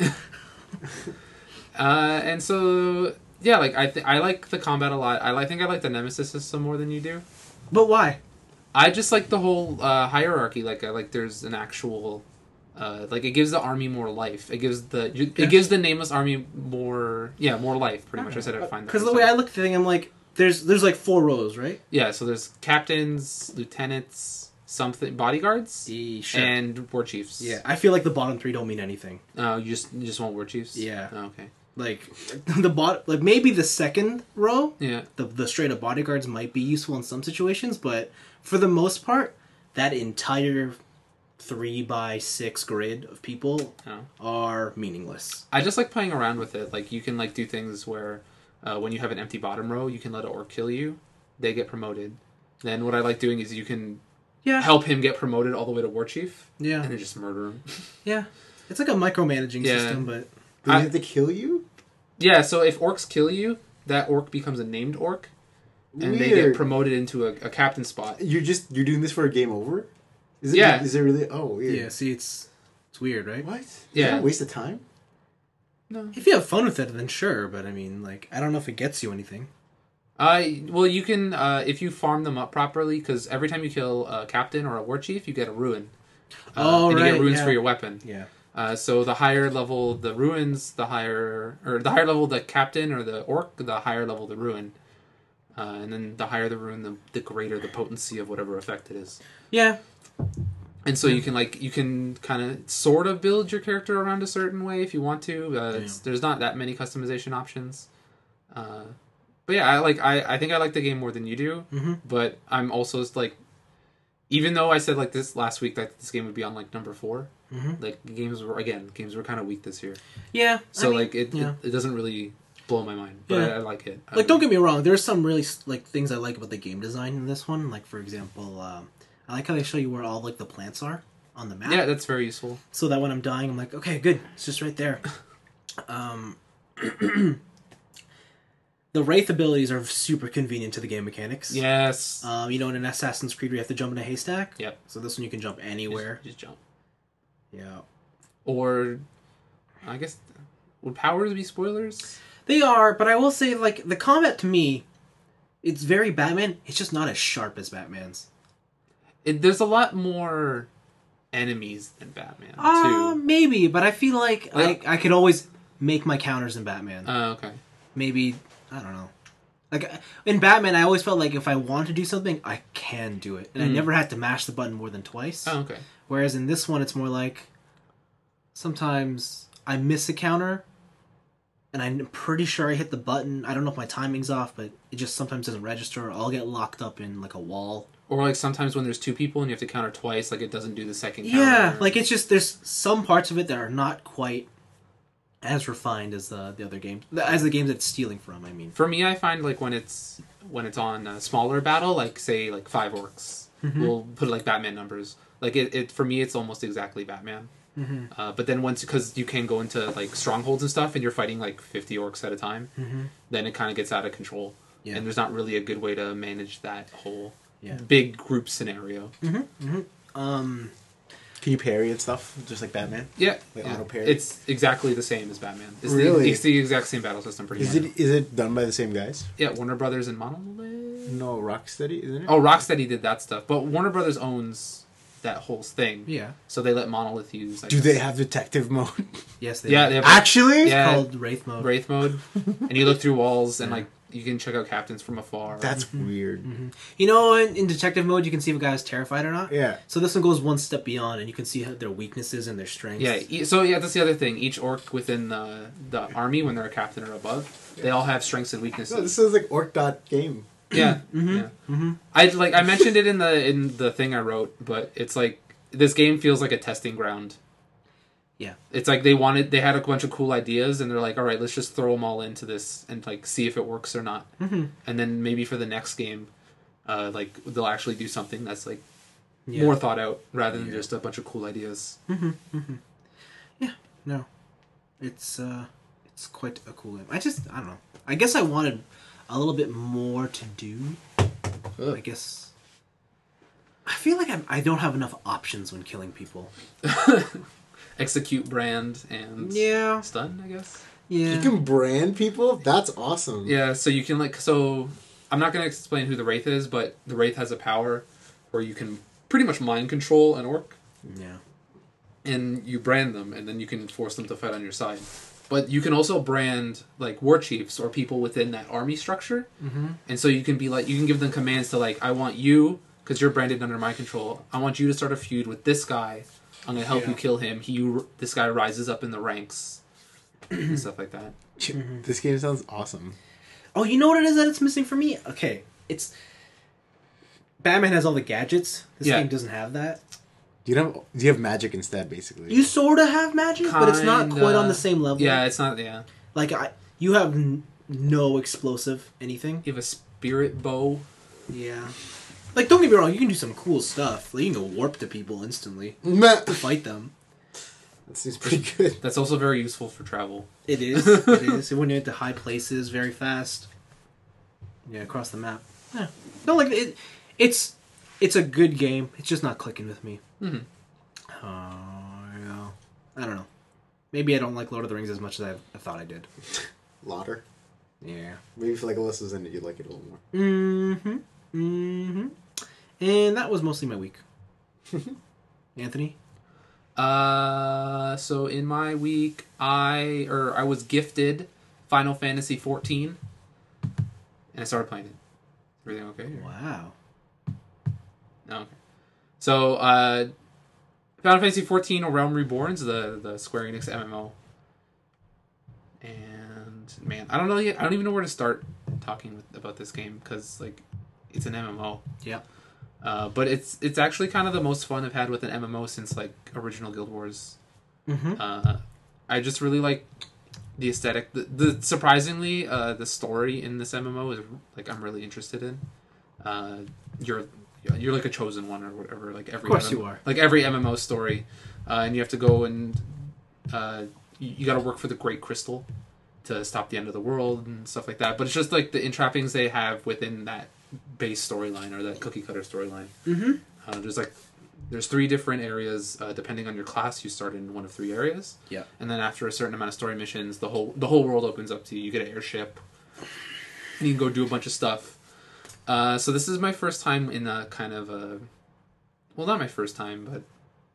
And so, yeah, like, I like the combat a lot. I think I like the Nemesis system more than you do. But why? I just like the whole hierarchy. Like, there's an actual... like, it gives the army more life. It gives the nameless army more life, pretty much. I said I'd find that. Because the way I look at the thing, I'm like, there's like 4 rows, right? Yeah, so there's captains, lieutenants, bodyguards, Sure. and war chiefs. Yeah, I feel like the bottom 3 don't mean anything. You just want war chiefs? Yeah. Oh, okay. Like, like maybe the second row, Yeah. the straight up bodyguards might be useful in some situations, but for the most part, that entire 3x6 grid of people are meaningless. I just like playing around with it. Like, you can, like, do things where when you have an empty bottom row, you can let an orc kill you. They get promoted. Then what I like doing is you can help him get promoted all the way to war chief. Yeah. And then just murder him. Yeah. It's like a micromanaging system, but... Do they have to kill you? Yeah, so if orcs kill you, that orc becomes a named orc. And they get promoted into a captain spot. You're doing this for a game over? Is it, Yeah. Is it really... Oh, weird. Yeah, see, it's weird, right? What? Is Yeah. that a waste of time? No. If you have fun with it, then sure, but I mean, like, I don't know if it gets you anything. Well, you can, if you farm them up properly, because every time you kill a captain or a war chief, you get a ruin. And you get ruins for your weapon. Yeah. So the higher level the ruins, the higher level the captain or the orc, the higher level the ruin. And then the higher the ruin, the greater the potency of whatever effect it is. Yeah. And so you can kind of sort of build your character around a certain way if you want to. There's not that many customization options. But yeah, I think I like the game more than you do. Mm-hmm. But I'm also like, even though I said like this last week that this game would be on like number 4, like games were kind of weak this year. Yeah. So I mean, it doesn't really blow my mind, but I like it. Like, don't get me wrong, there's some really like things I like about the game design in this one. Like, for example, I like how they show you where all like the plants are on the map. Yeah, that's very useful. So that when I'm dying, I'm like, okay, good, it's just right there. The Wraith abilities are super convenient to the game mechanics. Yes. In an Assassin's Creed, we have to jump in a haystack. Yep. So this one you can jump anywhere. Just jump. Yeah. Or, I guess, would powers be spoilers? They are, but I will say, like, the combat to me, it's very Batman. It's just not as sharp as Batman's. There's a lot more enemies than Batman, too. Maybe, but I feel like I could always make my counters in Batman. Oh, okay. Maybe, I don't know. Like, in Batman, I always felt like if I want to do something, I can do it. And I never had to mash the button more than twice. Oh, okay. Whereas in this one, it's more like, sometimes I miss a counter, and I'm pretty sure I hit the button. I don't know if my timing's off, but it just sometimes doesn't register. Or I'll get locked up in, like, a wall. Or, like, sometimes when there's 2 people and you have to counter twice, like, it doesn't do the second counter. Yeah, like, it's just, there's some parts of it that are not quite as refined as the other games, as the games it's stealing from. I mean, For me, I find like when it's on a smaller battle, like say like 5 orcs, we'll put like Batman numbers. Like it for me, it's almost exactly Batman. But then because you can go into like strongholds and stuff, and you're fighting like 50 orcs at a time, then it kind of gets out of control. Yeah. And there's not really a good way to manage that whole big group scenario. Can you parry and stuff, just like Batman? Yeah. Like auto parry? It's exactly the same as Batman. Really? It's the exact same battle system, pretty much. Is it done by the same guys? Yeah, Warner Brothers and Monolith? No, Rocksteady, isn't it? Oh, Rocksteady did that stuff. But Warner Brothers owns that whole thing. Yeah. So they let Monolith use... Do they have detective mode? Yes, they Yeah, do. they have... Actually? It's Yeah. called Wraith Mode. Wraith Mode. And you look through walls and like you can check out captains from afar. That's weird. You know, in detective mode, you can see if a guy is terrified or not. Yeah. So this one goes one step beyond, and you can see their weaknesses and their strengths. Yeah, so yeah, that's the other thing. Each orc within the army, when they're a captain or above, they all have strengths and weaknesses. No, this is like orc.game. Yeah, I mentioned it in the thing I wrote, but it's like this game feels like a testing ground. Yeah, it's like they had a bunch of cool ideas, and they're like, all right, let's just throw them all into this and like see if it works or not. And then maybe for the next game, like they'll actually do something that's like more thought out rather than just a bunch of cool ideas. Yeah, no, it's quite a cool game. I don't know. I guess I wanted a little bit more to do. I guess I feel like I don't have enough options when killing people. Execute, brand, and stun, I guess. Yeah. You can brand people? That's awesome. Yeah, so you can I'm not going to explain who the Wraith is, but the Wraith has a power where you can pretty much mind control an orc. Yeah. And you brand them, and then you can force them to fight on your side. But you can also brand like war chiefs or people within that army structure. And so you can be like, you can give them commands to like, I want you, because you're branded under my control, I want you to start a feud with this guy. I'm going to help you kill him. This guy rises up in the ranks. And stuff like that. This game sounds awesome. Oh, you know what it is that it's missing for me? Okay, it's... Batman has all the gadgets. This game doesn't have that. Do you have magic instead, basically? You sort of have magic, but it's not quite on the same level. Yeah, it's not, Like, you have no explosive anything. You have a spirit bow. Yeah. Like, don't get me wrong, you can do some cool stuff. Like, you can go warp to people instantly to fight them. That seems pretty good. That's also very useful for travel. It is. It is. When you're into high places very fast. Yeah, across the map. Yeah. No, like, it's a good game. It's just not clicking with me. Yeah. I don't know. Maybe I don't like Lord of the Rings as much as I thought I did. Lauder. Yeah. Maybe if like Alyssa's in it, you'd like it a little more. And that was mostly my week. Anthony? So in my week, I was gifted Final Fantasy XIV, and I started playing it. Everything okay? Wow. Okay. So, Final Fantasy XIV: A Realm Reborn is the Square Enix MMO. And man, I don't know yet. I don't even know where to start talking about this game because like it's an MMO. Yeah. But it's actually kind of the most fun I've had with an MMO since like original Guild Wars. I just really like the aesthetic. The surprisingly, the story in this MMO is like I'm really interested in. You're like a chosen one or whatever. Like every of course you are. Like every MMO story, and you have to go and you got to work for the Great Crystal to stop the end of the world and stuff like that. But it's just like the entrappings they have within that base storyline or that cookie cutter storyline. There's 3 different areas depending on your class. You start in one of 3 areas. Yeah. And then after a certain amount of story missions, the whole world opens up to you. You get an airship. And you can go do a bunch of stuff. So this is my first time in a kind of a... Well, not my first time, but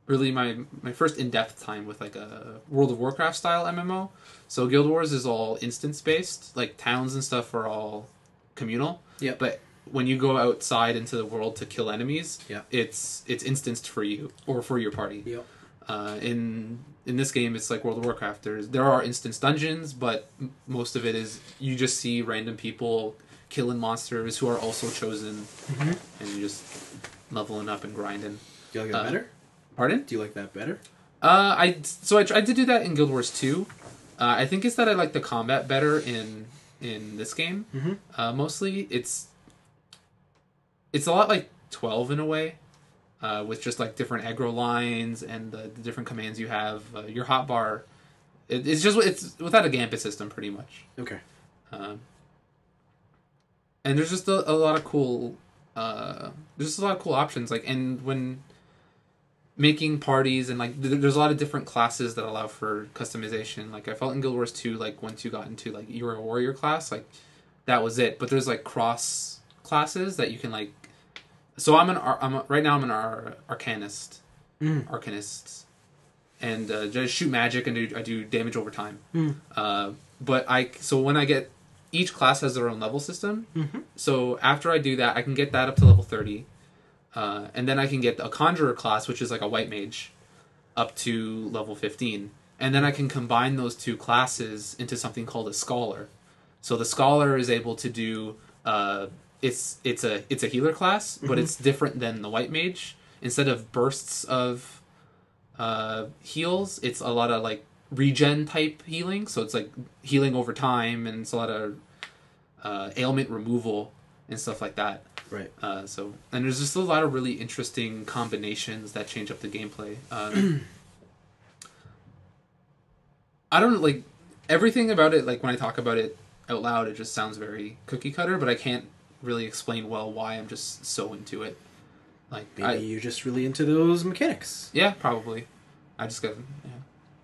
really my first in-depth time with like a World of Warcraft style MMO. So Guild Wars is all instance-based. Like towns and stuff are all communal. Yeah. But when you go outside into the world to kill enemies, yeah, it's instanced for you or for your party. Yeah. In this game, it's like World of Warcraft. There are instance dungeons, but most of it is you just see random people killing monsters who are also chosen, and you just leveling up and grinding. Do you like that better? Pardon? Do you like that better? I tried to do that in Guild Wars 2, I think it's that I like the combat better in this game. Mostly, it's a lot like 12 in a way, with just like different aggro lines and the different commands you have. Your hotbar, it's without a gambit system pretty much. Okay. And there's just a lot of cool, options. Like, and when making parties and like there's a lot of different classes that allow for customization. Like I felt in Guild Wars 2, like once you got into like you were a warrior class, like that was it. But there's like cross classes that you can like. So right now I'm an arcanist, and just shoot magic and I do damage over time. But when I get each class has their own level system. So after I do that, I can get that up to level 30. And then I can get a Conjurer class, which is like a white mage, up to level 15. And then I can combine those two classes into something called a Scholar. So the Scholar is able to do... it's a healer class, but it's different than the white mage. Instead of bursts of heals, it's a lot of like regen type healing. So it's like healing over time, and it's a lot of ailment removal and stuff like that. Right. And there's just a lot of really interesting combinations that change up the gameplay. I don't like everything about it. Like when I talk about it out loud, it just sounds very cookie cutter, but I can't really explain well why I'm just so into it. Like maybe you're just really into those mechanics. Yeah, probably. I just got. Yeah.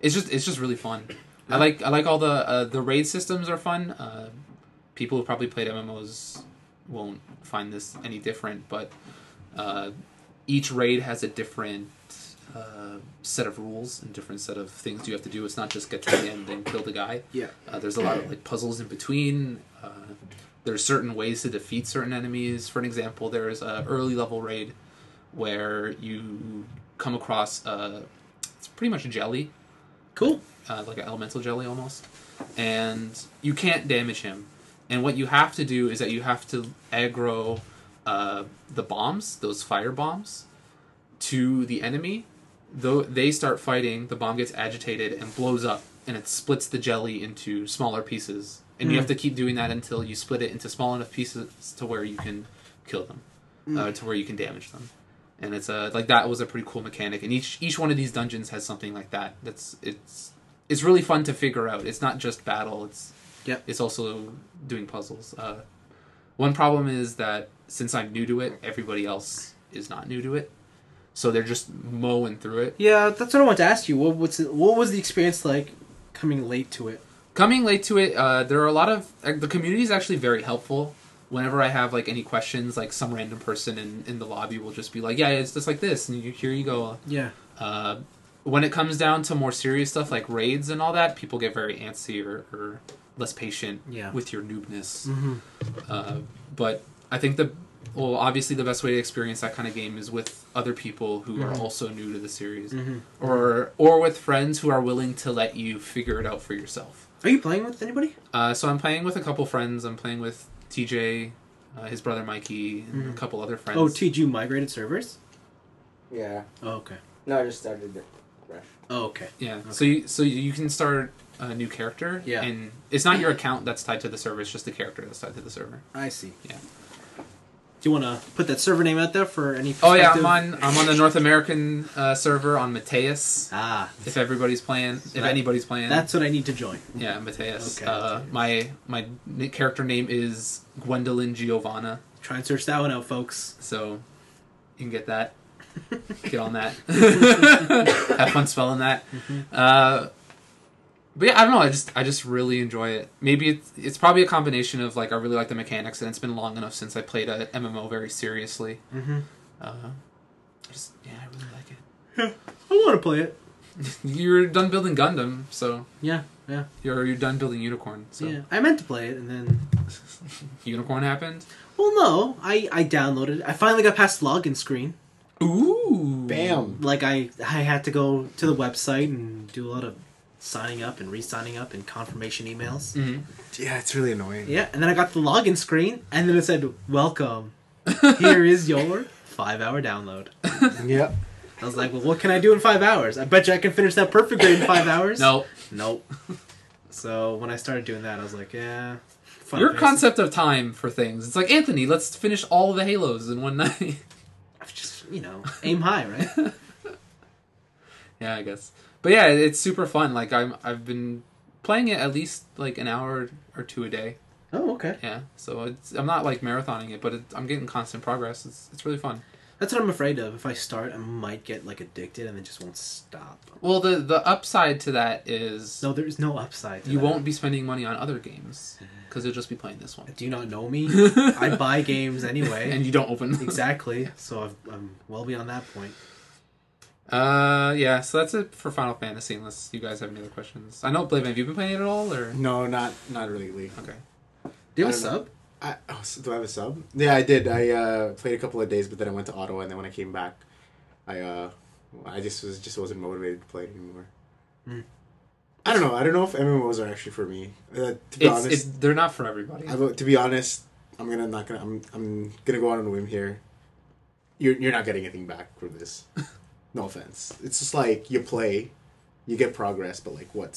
It's just really fun. Yeah. I like all the raid systems are fun. People who probably played MMOs won't find this any different, but each raid has a different set of rules and different set of things you have to do. It's not just get to the end and kill the guy. Yeah. There's a lot of like puzzles in between. There's certain ways to defeat certain enemies. For an example, there's a early level raid where you come across it's pretty much a jelly. Cool. Like an elemental jelly almost. And you can't damage him. And what you have to do is that you have to aggro the bombs, those fire bombs, to the enemy. Though they start fighting, the bomb gets agitated and blows up, and it splits the jelly into smaller pieces. And you have to keep doing that until you split it into small enough pieces to where you can kill them, to where you can damage them. And it's like that was a pretty cool mechanic. And each one of these dungeons has something like that. It's really fun to figure out. It's not just battle. It's also doing puzzles. One problem is that since I'm new to it, everybody else is not new to it. So they're just mowing through it. Yeah, that's what I want to ask you. What was the experience like coming late to it? Coming late to it, there are a lot of... the community is actually very helpful. Whenever I have like any questions, like some random person in the lobby will just be like, yeah, it's just like this, and here you go. Yeah. When it comes down to more serious stuff like raids and all that, people get very antsy or less patient with your noobness. But I think obviously the best way to experience that kind of game is with other people who are also new to the series, or with friends who are willing to let you figure it out for yourself. Are you playing with anybody? So I'm playing with a couple friends. I'm playing with TJ, his brother Mikey, and a couple other friends. Oh, TJ, you migrated servers? Yeah. Oh, okay. No, I just started it fresh. Oh, okay. Yeah. Okay. So you can start a new character. Yeah. And it's not your account that's tied to the server. It's just the character that's tied to the server. I see. Yeah. Do you want to put that server name out there for any perspective? Oh yeah, I'm on the North American server on Mateus. Ah. If everybody's playing, anybody's playing. That's what I need to join. Yeah, Mateus. Okay. My character name is Gwendolyn Giovanna. Try and search that one out, folks. So you can get that. Get on that. Have fun spelling that. But yeah, I don't know. I just really enjoy it. Maybe it's probably a combination of like I really like the mechanics, and it's been long enough since I played a MMO very seriously. I really like it. Yeah, I want to play it. You're done building Gundam, so yeah. You're done building Unicorn. So. Yeah, I meant to play it, and then Unicorn happened. Well, no, I downloaded it. I finally got past the login screen. Ooh, bam! Like I had to go to the website and do a lot of signing up and re-signing up and confirmation emails. Yeah, it's really annoying. Yeah, and then I got the login screen, and then it said, "Welcome. Here is your 5-hour download." Yep. I was like, "Well, what can I do in 5 hours? I bet you I can finish that perfect grade in 5 hours." Nope. So when I started doing that, I was like, yeah. Final Your Fantasy. concept of time for things. It's like, Anthony, let's finish all the Halos in one night. Just, aim high, right? Yeah, I guess. But yeah, it's super fun. Like I've been playing it at least like an hour or two a day. Oh, okay. Yeah, so I'm not like marathoning it, but I'm getting constant progress. It's really fun. That's what I'm afraid of. If I start, I might get like addicted and then just won't stop. Well, the upside to that is No, there's no upside to you that. won't be spending money on other games because you'll just be playing this one. Do you not know me? I buy games anyway. And you don't open them. Exactly. So I'm well beyond that point. Yeah, so that's it for Final Fantasy, unless you guys have any other questions. I know, Blaven, have you been playing it at all, or? No, not really. Okay. Do you have a I don't sub? Do I have a sub? Yeah, I did. I played a couple of days, but then I went to Ottawa, and then when I came back, I just wasn't motivated to play it anymore. Mm. I don't know. I don't know if MMOs are actually for me. To be honest, They're not for everybody. to be honest, I'm gonna go out on a whim here. You're not getting anything back from this. No offense. It's just like you play, you get progress, but like what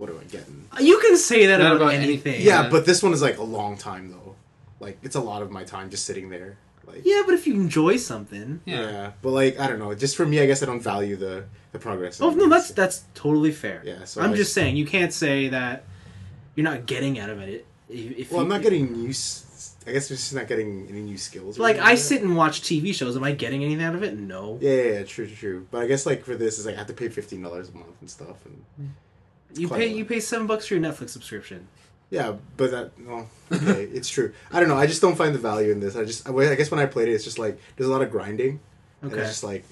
do I get? You can say that Not about about anything. Yeah, but this one is like a long time though. Like it's a lot of my time just sitting there. Like Yeah, but if you enjoy something. Yeah. but like I don't know. Just for me, I guess I don't value the progress. Oh no, that's totally fair. Yeah, so I'm just saying you can't say that you're not getting out of it. I'm not getting use. I guess we're just not getting any new skills. or Like anything I that. sit and watch TV shows. Am I getting anything out of it? No. Yeah, true. But I guess like for this, is like I have to pay $15 a month and stuff, and You quite a lot. pay $7 for your Netflix subscription. yeah, but okay, it's true. I don't know. I just don't find the value in this. I guess when I played it, it's just like there's a lot of grinding. And Okay. it's just like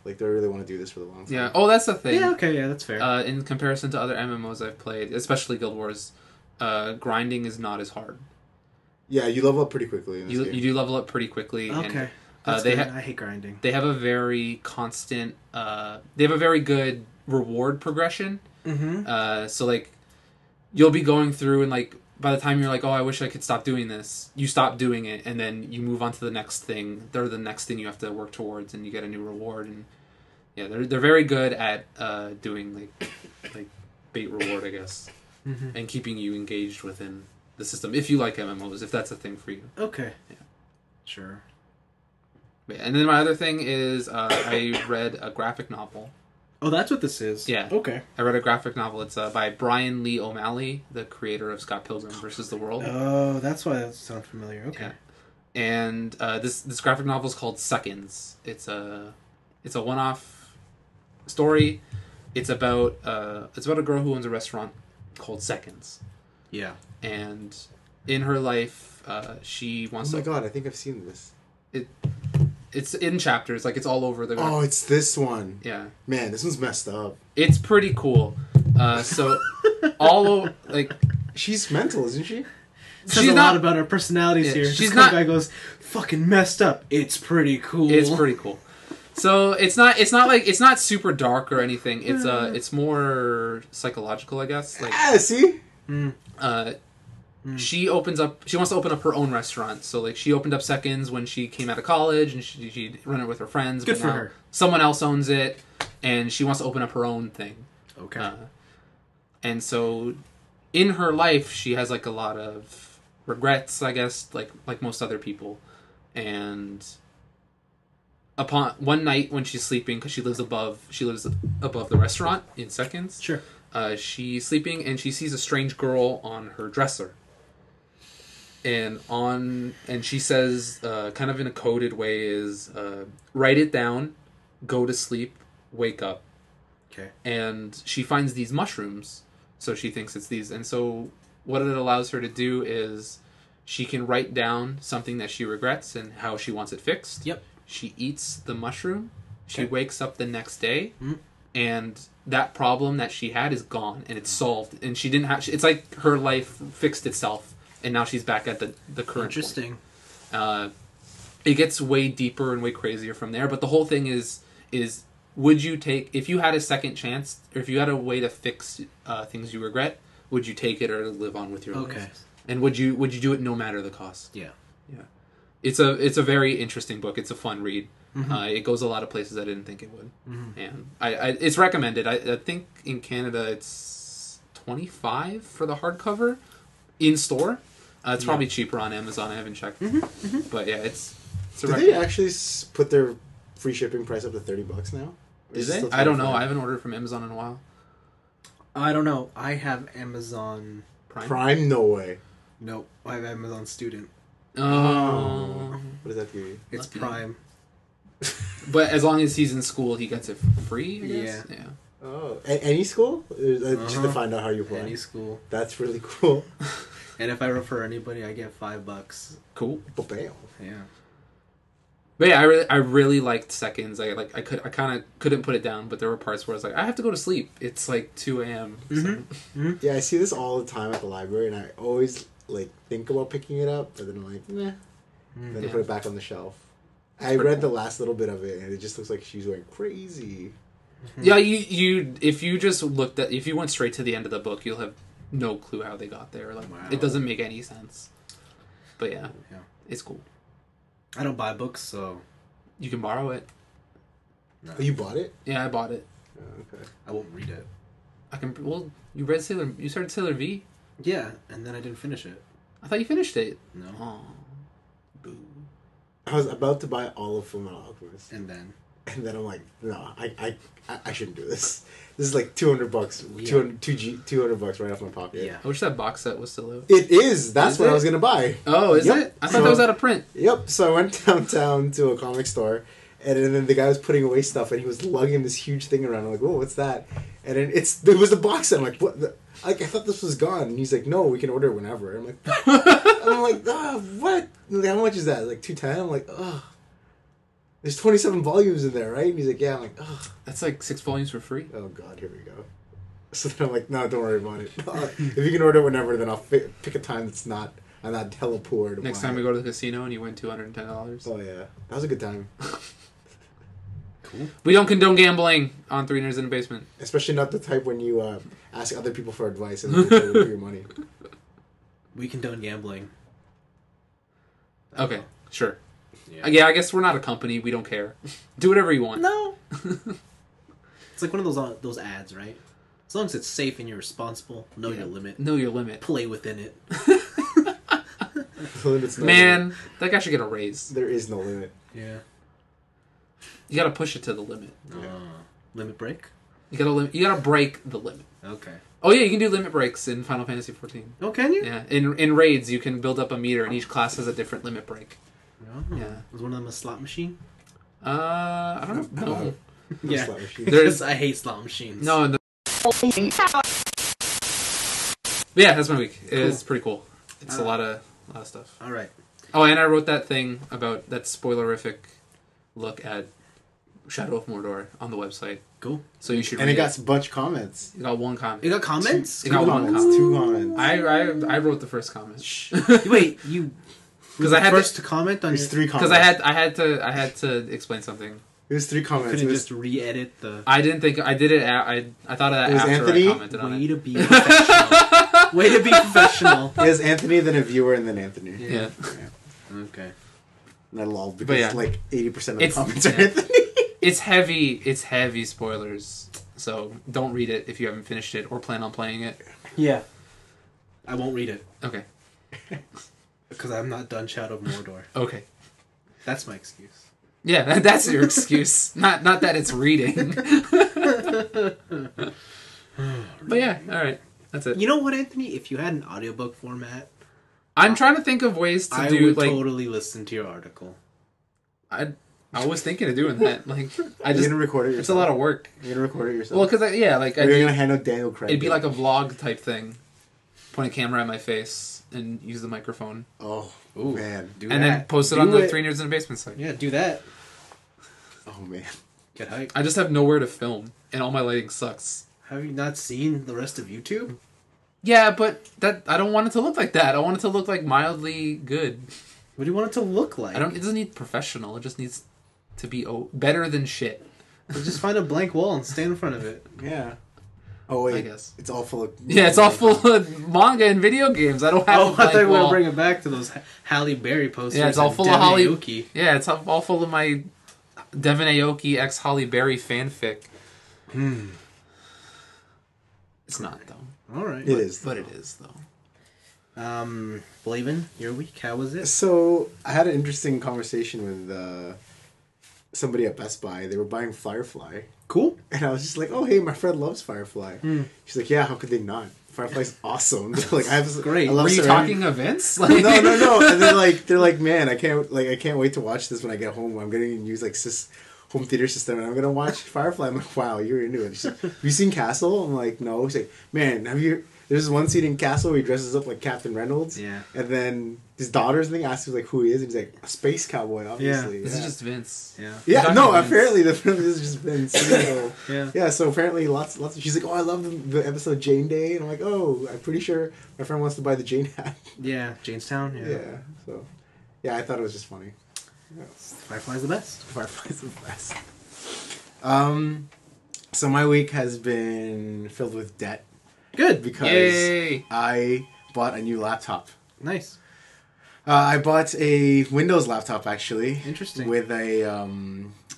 like do I really want to do this for the long time? Yeah. Oh, that's the thing. Yeah. Okay. Yeah, that's fair. In comparison to other MMOs I've played, especially Guild Wars, grinding is not as hard. Yeah, you level up pretty quickly in this You game. do level up pretty quickly. Okay. And, That's they good. I hate grinding. they have a very constant. They have a very good reward progression. Mm-hmm. So like, you'll be going through and like by the time you're like, oh, I wish I could stop doing this, you stop doing it, and then you move on to the next thing. They're the next thing you have to work towards, and you get a new reward. And yeah, they're very good at doing like bait reward, I guess, and keeping you engaged within the system. If you like MMOs, if that's a thing for you. Okay. Yeah. Sure. Yeah, and then my other thing is I read a graphic novel. Oh, that's what this is. Yeah. Okay. I read a graphic novel. It's by Brian Lee O'Malley, the creator of Scott Pilgrim vs. the World. Oh, that's why that sounds familiar. Okay. Yeah. And this graphic novel is called Seconds. It's a one-off story. It's about a girl who owns a restaurant called Seconds, Yeah. and in her life, she Oh wants my to. god, I think I've seen this. It's in chapters, like it's all over the. Oh, it's this one. Yeah. Man, this one's messed up. It's pretty cool. So all over, like She's mental, isn't she? Says she's a not lot about our personalities Yeah, here. she's This not- guy goes fucking messed up. It's pretty cool. It's pretty cool. So it's not super dark or anything. It's more psychological, I guess. Like See? she wants to open up her own restaurant. So like she opened up Seconds when she came out of college, and she'd run it with her friends. Good but for now her. Someone else owns it, and she wants to open up her own thing. Okay. And so in her life, she has like a lot of regrets, I guess, like most other people. And upon one night when she's sleeping, because she lives above the restaurant in Seconds. Sure. She's sleeping and she sees a strange girl on her dresser. And she says, kind of in a coded way, is write it down, go to sleep, wake up. Okay. And she finds these mushrooms, so she thinks it's these. And so what it allows her to do is she can write down something that she regrets and how she wants it fixed. Yep. She eats the mushroom. She Okay. wakes up the next day, Mhm. and that problem that she had is gone, and it's solved. And she didn't have... It's like her life fixed itself, and now she's back at the current point. Interesting. It gets way deeper and way crazier from there, but the whole thing is would you take, if you had a second chance, or if you had a way to fix things you regret, would you take it or live on with your life? Okay. And would you do it no matter the cost? Yeah. Yeah. It's a very interesting book. It's a fun read. It goes a lot of places I didn't think it would. And I it's recommended. I think in Canada it's $25 for the hardcover in store. It's probably cheaper on Amazon. I haven't checked, but yeah, it's a Did they actually put their free shipping price up to $30 now? Is it? I don't know. I haven't ordered from Amazon in a while. I don't know. I have Amazon Prime? No way. Nope. I have Amazon Student. Oh. What does that give you? It's Lucky. Prime. But as long as he's in school, he gets it free, I guess? Yeah. Oh, any school? Just to find out how you play. Any school. That's really cool. And if I refer anybody, I get $5. Cool. Bam. Yeah. But yeah, I really liked Seconds. I kind of couldn't put it down, but there were parts where I was like, I have to go to sleep. It's like 2 a.m. So. Yeah, I see this all the time at the library, and I always like think about picking it up, but then I'm like, nah. Then I put it back on the shelf. I read the last little bit of it, and it just looks like she's going crazy. Yeah, if you went straight to the end of the book, you'll have no clue how they got there. Like, it doesn't make any sense. But yeah, it's cool. I don't buy books, so you can borrow it. No. Oh, you bought it? Yeah, I bought it. Oh, okay. I won't read it. I can. Well, you started Sailor V. Yeah, and then I didn't finish it. I thought you finished it. No. Oh. Boo. I was about to buy all of Fullmetal Alchemist, And then I'm like, no, I shouldn't do this. This is like $200, $200 right off my pocket. yeah. I wish that box set was still out. It is. That's what I was gonna buy. Oh, is it? I thought that was out of print. Yep. So I went downtown to a comic store, and then the guy was putting away stuff, and he was lugging this huge thing around. I'm like, whoa, what's that? And then it was the box set. I'm like, what? I thought this was gone. And he's like, no, we can order it whenever. I'm like, what? Like, how much is that? Like $210. I'm like, ugh. There's 27 volumes in there, right? And he's like, yeah. I'm like, ugh. That's like 6 volumes for free. Oh God, here we go. So then I'm like, no, don't worry about it. If you can order it whenever, then I'll pick a time that's not. I'm not hella poor. Next time we go to the casino and you win $210. Oh yeah, that was a good time. Cool. We don't condone gambling on Three Nerds in the Basement. Especially not the type when you ask other people for advice and then they tell you for your money. We condone gambling. Okay, sure. Yeah. I guess we're not a company. We don't care. Do whatever you want. No. It's like one of those ads, right? As long as it's safe and you're responsible, know your limit. Know your limit. Play within it. The limit's no Man, limit. that guy should get a raise. There is no limit. Yeah. You gotta push it to the limit. Limit break? You gotta break the limit. Okay. Oh yeah, you can do limit breaks in Final Fantasy XIV. Oh, can you? Yeah, in raids you can build up a meter, and each class has a different limit break. Oh. Yeah. Was one of them a slot machine? I don't know. Yeah. Slot machine. There's I hate slot machines. no. Yeah, that's my week. It's pretty cool. It's a lot of stuff. All right. Oh, and I wrote that thing about that spoilerific look at Shadow of Mordor on the website. Cool. So you should. And it got a bunch of comments. It got one comment. You got comments? It got one comment. 2 comments. I wrote the first comment Wait, you... because I had first to comment on There's your... 3 comments. because I had to explain something. It was 3 comments. Couldn't It was, just re-edit the... I didn't think I did it. I thought of that It was after Anthony? I commented on Way it. to be professional. Way to be professional. it was Anthony, then a viewer, and then Anthony. Yeah. Okay. And I lol because yeah. like 80% of the It's- comments are yeah. Anthony. It's heavy spoilers. So don't read it if you haven't finished it or plan on playing it. Yeah. I won't read it. Okay. Because I'm not done Shadow of Mordor. Okay. That's my excuse. Yeah, that's your excuse. Not that it's reading. But yeah, all right. That's it. You know what, Anthony? If you had an audiobook format, I'm trying to think of ways to I do would like totally listen to your article. I was thinking of doing that. Like I You're just gonna record it yourself. it's a lot of work. You're gonna record it yourself. Well, because like Or you're gonna hand out Daniel Craig. it'd be like a vlog type thing. Point a camera at my face and use the microphone, oh Ooh, man, do and that. then post it Do on the it. Three Nerds in the Basement site. Yeah, do that. oh man. Get hype. I just have nowhere to film, and all my lighting sucks. Have you not seen the rest of YouTube? Yeah, but I don't want it to look like that. I want it to look like mildly good. What do you want it to look like? It doesn't need professional. It just needs to be better than shit. Just find a blank wall and stand in front of it. Yeah. Oh wait, I guess. it's all full of. Yeah, it's all full of manga and video games. I don't have a Oh, I blank thought we were wall. going to bring it back to those Halle Berry posters. Yeah, it's all and full of Holly. Aoki. Yeah, it's all full of my Devin Aoki x Holly Berry fanfic. It's not though. All right. It is. But it is though. Blaven, your week, how was it? So I had an interesting conversation with somebody at Best Buy. They were buying Firefly. Cool. And I was just like, oh, hey, my friend loves Firefly. She's like, yeah, how could they not? Firefly's awesome. Like, I have great. I love Were you Serenity. talking events? No. And they're like, man, I can't wait to watch this when I get home. I'm gonna use like home theater system, and I'm gonna watch Firefly. I'm like, wow, you're into it. She's like, have you seen Castle? I'm like, no. She's like, man, have you? There's one scene in Castle where he dresses up like Captain Reynolds. Yeah. And then his daughter's thing asks him like who he is, and he's like, a space cowboy, obviously. This is just Vince. Yeah. Yeah, You're no, talking apparently the film has just been so... Yeah. Yeah, so apparently lots she's like, oh, I love the episode Jane Day, and I'm like, oh, I'm pretty sure my friend wants to buy the Jane hat. Yeah, Jamestown. Yeah. Yeah, so... Yeah, I thought it was just funny. Yeah. Firefly's the best. Firefly's the best. So my week has been filled with debt Good. because Yay! I bought a new laptop. Nice. I bought a Windows laptop, actually. Interesting. With a,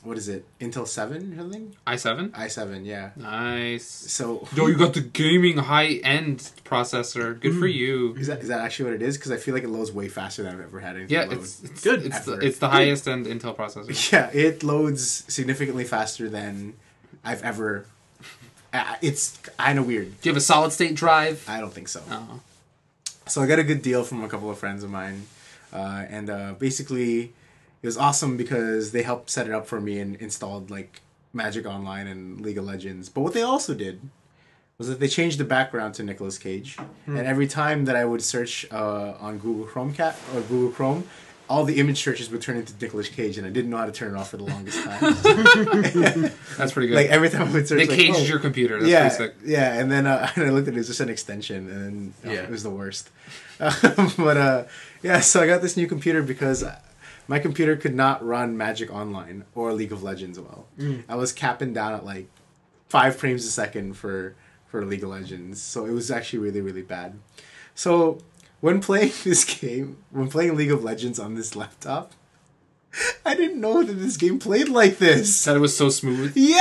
what is it? Intel 7 or something? i7? i7, yeah. Nice. So... Yo, you got the gaming high-end processor. Good for you. Is that actually what it is? Because I feel like it loads way faster than I've ever had anything Yeah, load. it's good. It's the highest end Intel processor. Yeah, it loads significantly faster than I've ever... It's kind of weird. Do you have a solid state drive? I don't think so. Oh. So I got a good deal from a couple of friends of mine. Basically, it was awesome because they helped set it up for me and installed like Magic Online and League of Legends. But what they also did was that they changed the background to Nicolas Cage. And every time that I would search on Google Chrome, all the image searches would turn into Nicolas Cage, and I didn't know how to turn it off for the longest time. That's pretty good. Like every time I would search, They like, caged oh, your computer. That's yeah, pretty sick. yeah, and then and I looked at it, it was just an extension, and it was the worst. Yeah, so I got this new computer because my computer could not run Magic Online or League of Legends well. I was capping down at like 5 frames a second for League of Legends, so it was actually really, really bad. So when playing this game, when playing League of Legends on this laptop, I didn't know that this game played like this. That it was so smooth. Yeah,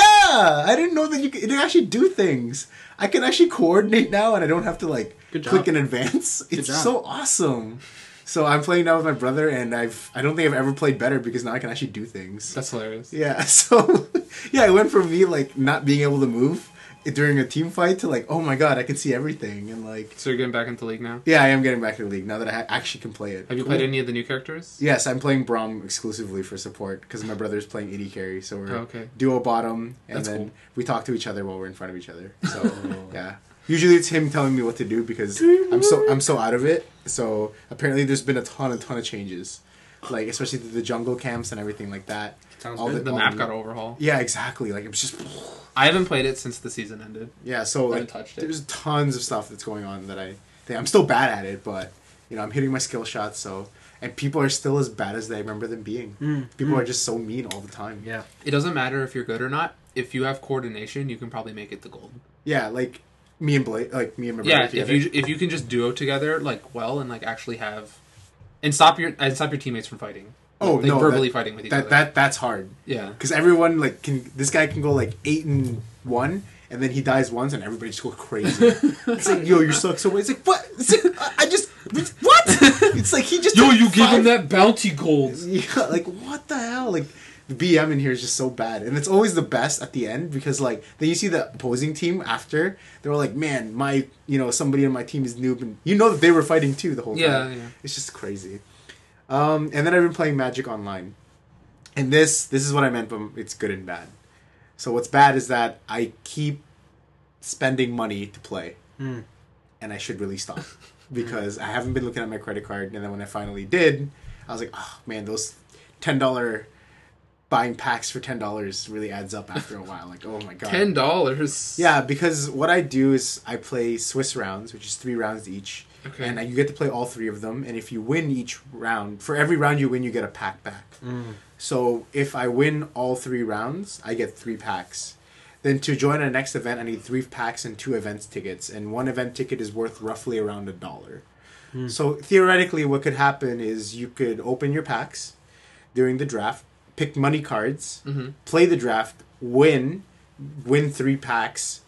I didn't know that it can actually do things. I can actually coordinate now, and I don't have to like click in advance. It's so awesome. So I'm playing now with my brother, and I don't think I've ever played better because now I can actually do things. That's hilarious. Yeah, so yeah, it went from me like not being able to move during a team fight to like, oh my god, I can see everything, and like. So you're getting back into League now? Yeah, I am getting back to the League now that I actually can play it. Have you played any of the new characters? Yes, I'm playing Braum exclusively for support because my brother's playing AD carry, so we're okay. duo bottom, and That's then cool. we talk to each other while we're in front of each other. So yeah, usually it's him telling me what to do because I'm so out of it. So apparently there's been a ton of changes, like especially the jungle camps and everything like that. Sounds All good. The map got overhauled. Yeah, exactly. Like it was just. I haven't played it since the season ended. Yeah, so I like, haven't touched it. there's tons of stuff that's going on that I think I'm still bad at it, but you know I'm hitting my skill shots. So and people are still as bad as I remember them being. People are just so mean all the time. Yeah. It doesn't matter if you're good or not. If you have coordination, you can probably make it to gold. Yeah, like me and Blake, like me and my brother. Yeah, together. if you can just duo together like well and like actually have and stop your teammates from fighting. Oh like no, verbally fighting with each other. That's hard. Yeah, because everyone like this guy can go like 8-1, and then he dies once, and everybody just go crazy. It's like, yo, you suck so much. It's like, what? It's like, what? It's like he just you give him that bounty gold. Yeah, like what the hell? Like the BM in here is just so bad, and it's always the best at the end because like then you see the opposing team after they're all like, man, somebody on my team is noob, and you know that they were fighting too the whole time. Yeah. It's just crazy. And then I've been playing Magic Online. And this is what I meant by it's good and bad. So what's bad is that I keep spending money to play. And I should really stop. Because I haven't been looking at my credit card. And then when I finally did, I was like, oh man, those $10 buying packs for $10 really adds up after a while. Like, oh my god. $10? Yeah, because what I do is I play Swiss rounds, which is 3 rounds each. Okay. And you get to play all 3 of them. And if you win each round, for every round you win, you get a pack back. So if I win all 3 rounds, I get 3 packs. Then to join a next event, I need 3 packs and 2 event tickets. And 1 event ticket is worth roughly around $1. So theoretically, what could happen is you could open your packs during the draft, pick money cards, play the draft, win 3 packs,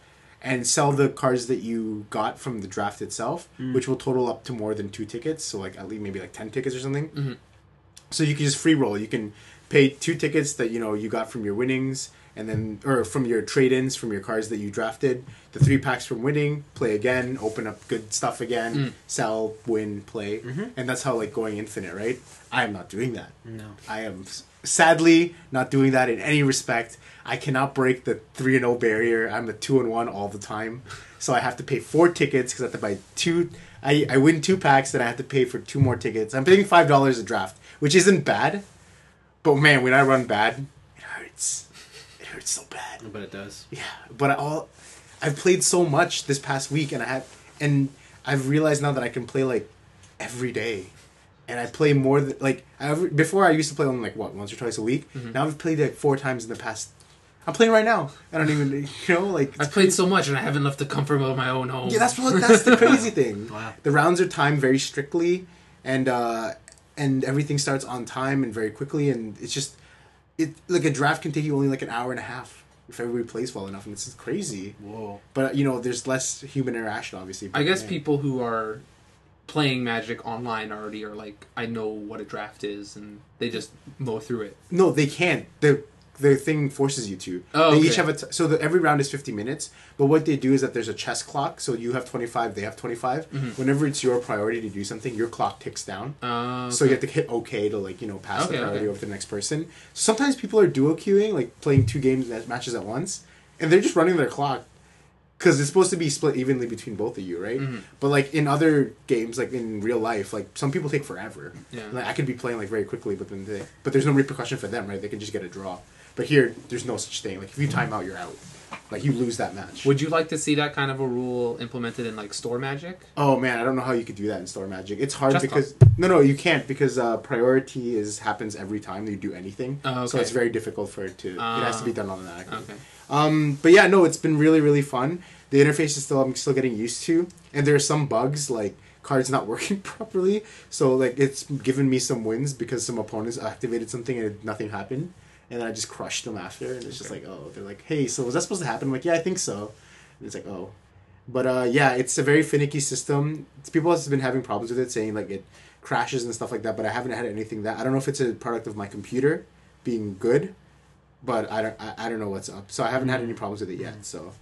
and sell the cards that you got from the draft itself, which will total up to more than 2 tickets. So like at least maybe like 10 tickets or something. Mm-hmm. So you can just free roll. You can pay 2 tickets that you got from your winnings, and then or from your trade-ins from your cards that you drafted. The 3 packs from winning, play again, open up good stuff again, sell, win, play, and that's how like going infinite, right? I am not doing that. No. I am sadly not doing that in any respect. I cannot break the 3-0 barrier. I'm a 2-1 all the time, so I have to pay 4 tickets because I have to buy 2. I win 2 packs, then I have to pay for 2 more tickets. I'm paying $5 a draft, which isn't bad, but man, when I run bad, it hurts. It hurts so bad. But it does. Yeah, but I've played so much this past week, and I've realized now that I can play like every day. And I play more than before I used to play only like once or twice a week. Now I've played like 4 times in the past. I'm playing right now. I don't even I've played so much and I haven't left the comfort of my own home. Yeah, that's the crazy thing. Wow. The rounds are timed very strictly, and everything starts on time and very quickly, and it's just like a draft can take you only like an hour and a half if everybody plays well enough, and it's just crazy. Whoa. But there's less human interaction, obviously. I guess people who are playing Magic online already are like, I know what a draft is, and they just mow through it. No, they can't. The thing forces you to. Oh, they okay. each have every round is 50 minutes, but what they do is that there's a chess clock, so you have 25, they have 25. Whenever it's your priority to do something, your clock ticks down. Okay. So you have to hit OK to pass the priority Okay. over to the next person. Sometimes people are duo queuing, like playing 2 matches at once, and they're just running their clock because it's supposed to be split evenly between both of you, right? But like in other games, like in real life, like some people take forever. Yeah. Like I could be playing like very quickly, but there's no repercussion for them, right? They can just get a draw. But here, there's no such thing. Like if you time out, you're out. Like you lose that match. Would you like to see that kind of a rule implemented in like store Magic? Oh man, I don't know how you could do that in store Magic. It's hard Chess because no, you can't because priority happens every time you do anything. Oh, okay. So it's very difficult for it to. It has to be done automatically. Okay. But yeah, no, it's been really really fun. The interface is I'm still getting used to, and there are some bugs like cards not working properly. So like it's given me some wins because some opponents activated something and nothing happened. And then I just crushed them after, and it's just like, oh, they're like, hey, so was that supposed to happen? I'm like, yeah, I think so. And it's like, oh. But yeah, it's a very finicky system. People have been having problems with it, saying like it crashes and stuff like that, but I haven't had anything I don't know if it's a product of my computer being good, but I don't know what's up. So I haven't had any problems with it yet, so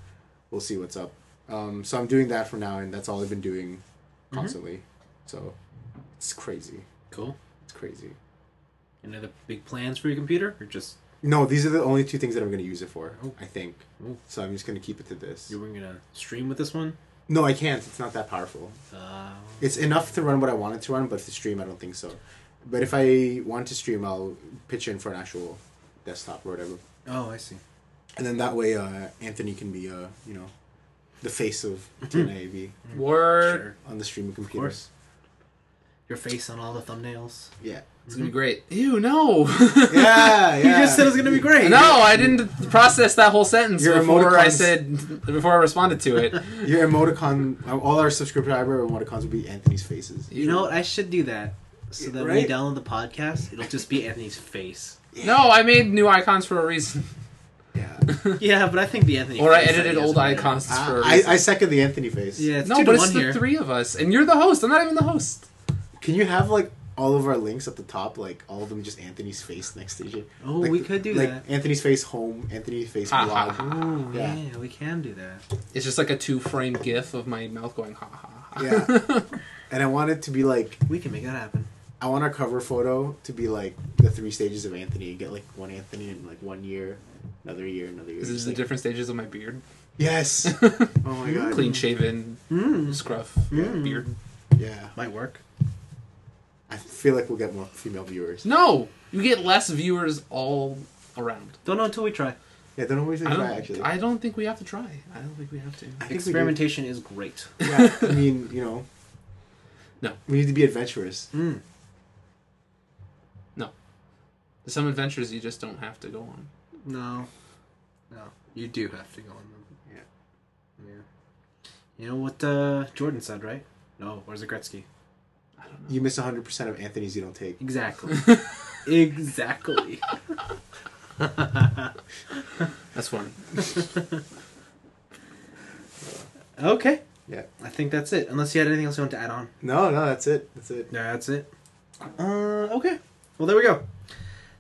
we'll see what's up. So I'm doing that for now, and that's all I've been doing constantly. So it's crazy. Cool. It's crazy. Any other big plans for your computer, or just No, these are the only 2 things that I'm going to use it for, I think. Ooh. So I'm just going to keep it to this. you were gonna stream with this one? No, I can't. It's not that powerful. It's enough to run what I want it to run, but to stream, I don't think so. But if I want to stream, I'll pitch in for an actual desktop or whatever. Oh, I see. And then that way, Anthony can be, the face of tniab Word. Sure. on the streaming Of computer. course. Your face on all the thumbnails. Yeah. It's gonna be great. Ew, no. Yeah, You just said it was gonna be great. No, I didn't process that whole sentence Your before I emoticons- before I responded to it. Your emoticon, all our subscriber emoticons will be Anthony's faces. You know what? I should do that. So that when Right? you download the podcast, it'll just be Anthony's face. No, I made new icons for a reason. Yeah. Yeah, but I think the Anthony Or I face edited is old better. icons for a reason. I second the Anthony face. Yeah, it's No, 2 but to it's 1 the here. 3 of us, and you're the host. I'm not even the host. Can you have like all of our links at the top, like all of them just Anthony's face next to each other? Oh, Like, we could do like that. Anthony's face home, Anthony's face Ha, blog. ha, ha. Ooh, Yeah. yeah, we can do that. It's just like a 2-frame GIF of my mouth going ha ha ha. Yeah. And I want it to be like, We can make that happen. I want our cover photo to be like the 3 stages of Anthony. You get like one Anthony in like 1 year, another year, another year. This is Just the like, different stages of my beard. Yes. Oh my god. Clean shaven, Mm. scruff, Mm. beard. Yeah. Might work. I feel like we'll get more female viewers. No, you get less viewers all around. Don't know until we try. Yeah, don't always try actually. I don't think we have to try. I don't think we have to. I think we do. Experimentation is great. Yeah, I mean, No. we need to be adventurous. Mm. Some adventures you just don't have to go on. No. No. You do have to go on them. Yeah. Yeah. You know what Jordan said, right? No, or is it Gretzky? I don't know. You miss 100% of Anthony's you don't take. Exactly. Exactly. That's funny. Okay. Yeah. I think that's it. Unless you had anything else you want to add on. No, that's it. That's it. That's it. Okay. Well, there we go.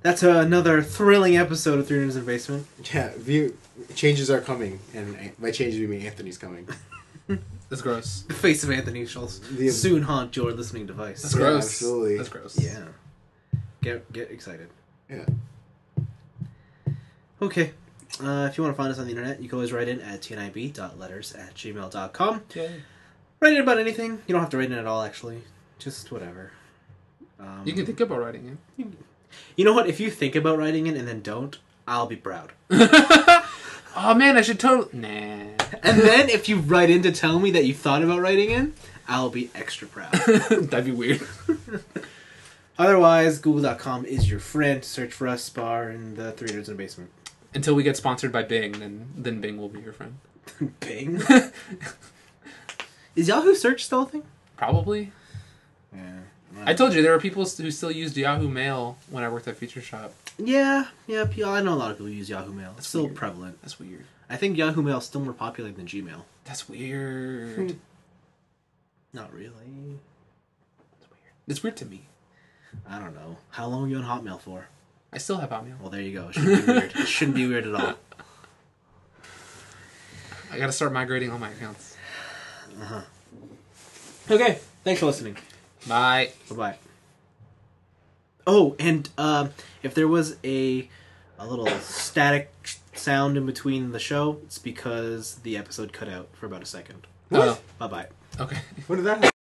That's another thrilling episode of Three Nerds in the Basement. Yeah, changes are coming, and by changes we mean Anthony's coming. That's gross. The face of Anthony shall soon haunt your listening device. That's gross. Absolutely. That's gross. Yeah. Get excited. Yeah. Okay. If you want to find us on the internet, you can always write in at tniab.letters@gmail.com. Yay. Write in about anything. You don't have to write in at all, actually. Just whatever. You can think about writing it. You know what? If you think about writing in and then don't, I'll be proud. Oh man, I should totally... Nah. And then if you write in to tell me that you thought about writing in, I'll be extra proud. That'd be weird. Otherwise, google.com is your friend. Search for us, Spar, and the Three Nerds in the Basement. Until we get sponsored by Bing, then Bing will be your friend. Bing? Is Yahoo Search still a thing? Probably. Yeah. I told you, there are people who still used Yahoo Mail when I worked at Feature Shop. Yeah, I know a lot of people use Yahoo Mail. It's still weird. prevalent. That's weird. I think Yahoo Mail is still more popular than Gmail. That's weird. Not really. It's weird. It's weird to me. I don't know. How long were you on Hotmail for? I still have Hotmail. Well, there you go. It shouldn't be weird. It shouldn't be weird at all. I gotta start migrating all my accounts. Uh-huh. Okay. Thanks for listening. Bye. Bye-bye. Oh, and if there was a little static sound in between the show, it's because the episode cut out for about a second. What? Bye-bye. Okay. When did that happen?